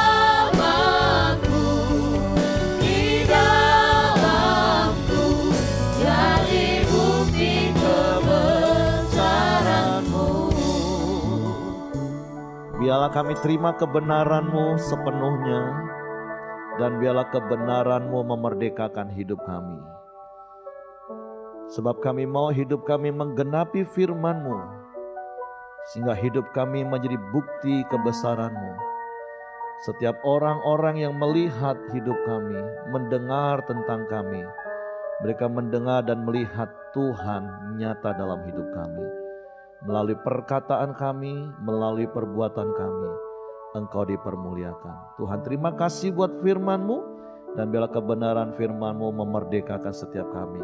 di dalamku, jadi bukti kebesaran-Mu. Biarlah kami terima kebenaran-Mu sepenuhnya, dan biarlah kebenaran-Mu memerdekakan hidup kami. Sebab kami mau hidup kami menggenapi firman-Mu, sehingga hidup kami menjadi bukti kebesaran-Mu. Setiap orang-orang yang melihat hidup kami, mendengar tentang kami, mereka mendengar dan melihat Tuhan nyata dalam hidup kami. Melalui perkataan kami, melalui perbuatan kami, Engkau dipermuliakan. Tuhan, terima kasih buat firman-Mu, dan biarlah kebenaran firman-Mu memerdekakan setiap kami.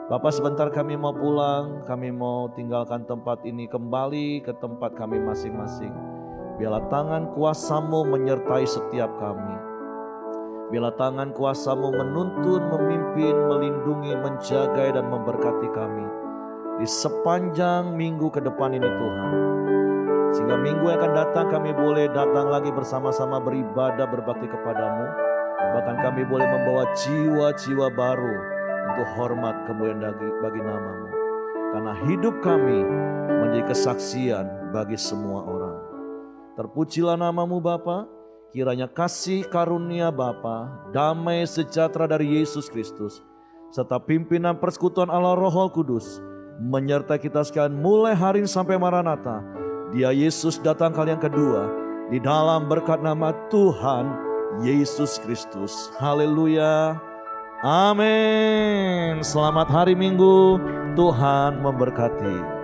Bapak, sebentar kami mau pulang, kami mau tinggalkan tempat ini, kembali ke tempat kami masing-masing. Biarlah tangan kuasa-Mu menyertai setiap kami. Biarlah tangan kuasa-Mu menuntun, memimpin, melindungi, menjaga dan memberkati kami di sepanjang minggu ke depan ini Tuhan. Sehingga minggu yang akan datang kami boleh datang lagi bersama-sama beribadah, berbakti kepadamu. Bahkan kami boleh membawa jiwa-jiwa baru untuk hormat kemuliaan bagi nama-Mu. Karena hidup kami menjadi kesaksian bagi semua orang. Terpujilah nama-Mu Bapa. Kiranya kasih karunia Bapa, damai sejahtera dari Yesus Kristus, serta pimpinan persekutuan Allah Roh Kudus menyertai kita sekalian mulai hari ini sampai Maranatha. Dia Yesus datang kali yang kedua, di dalam berkat nama Tuhan Yesus Kristus. Haleluya. Amin. Selamat hari Minggu. Tuhan memberkati.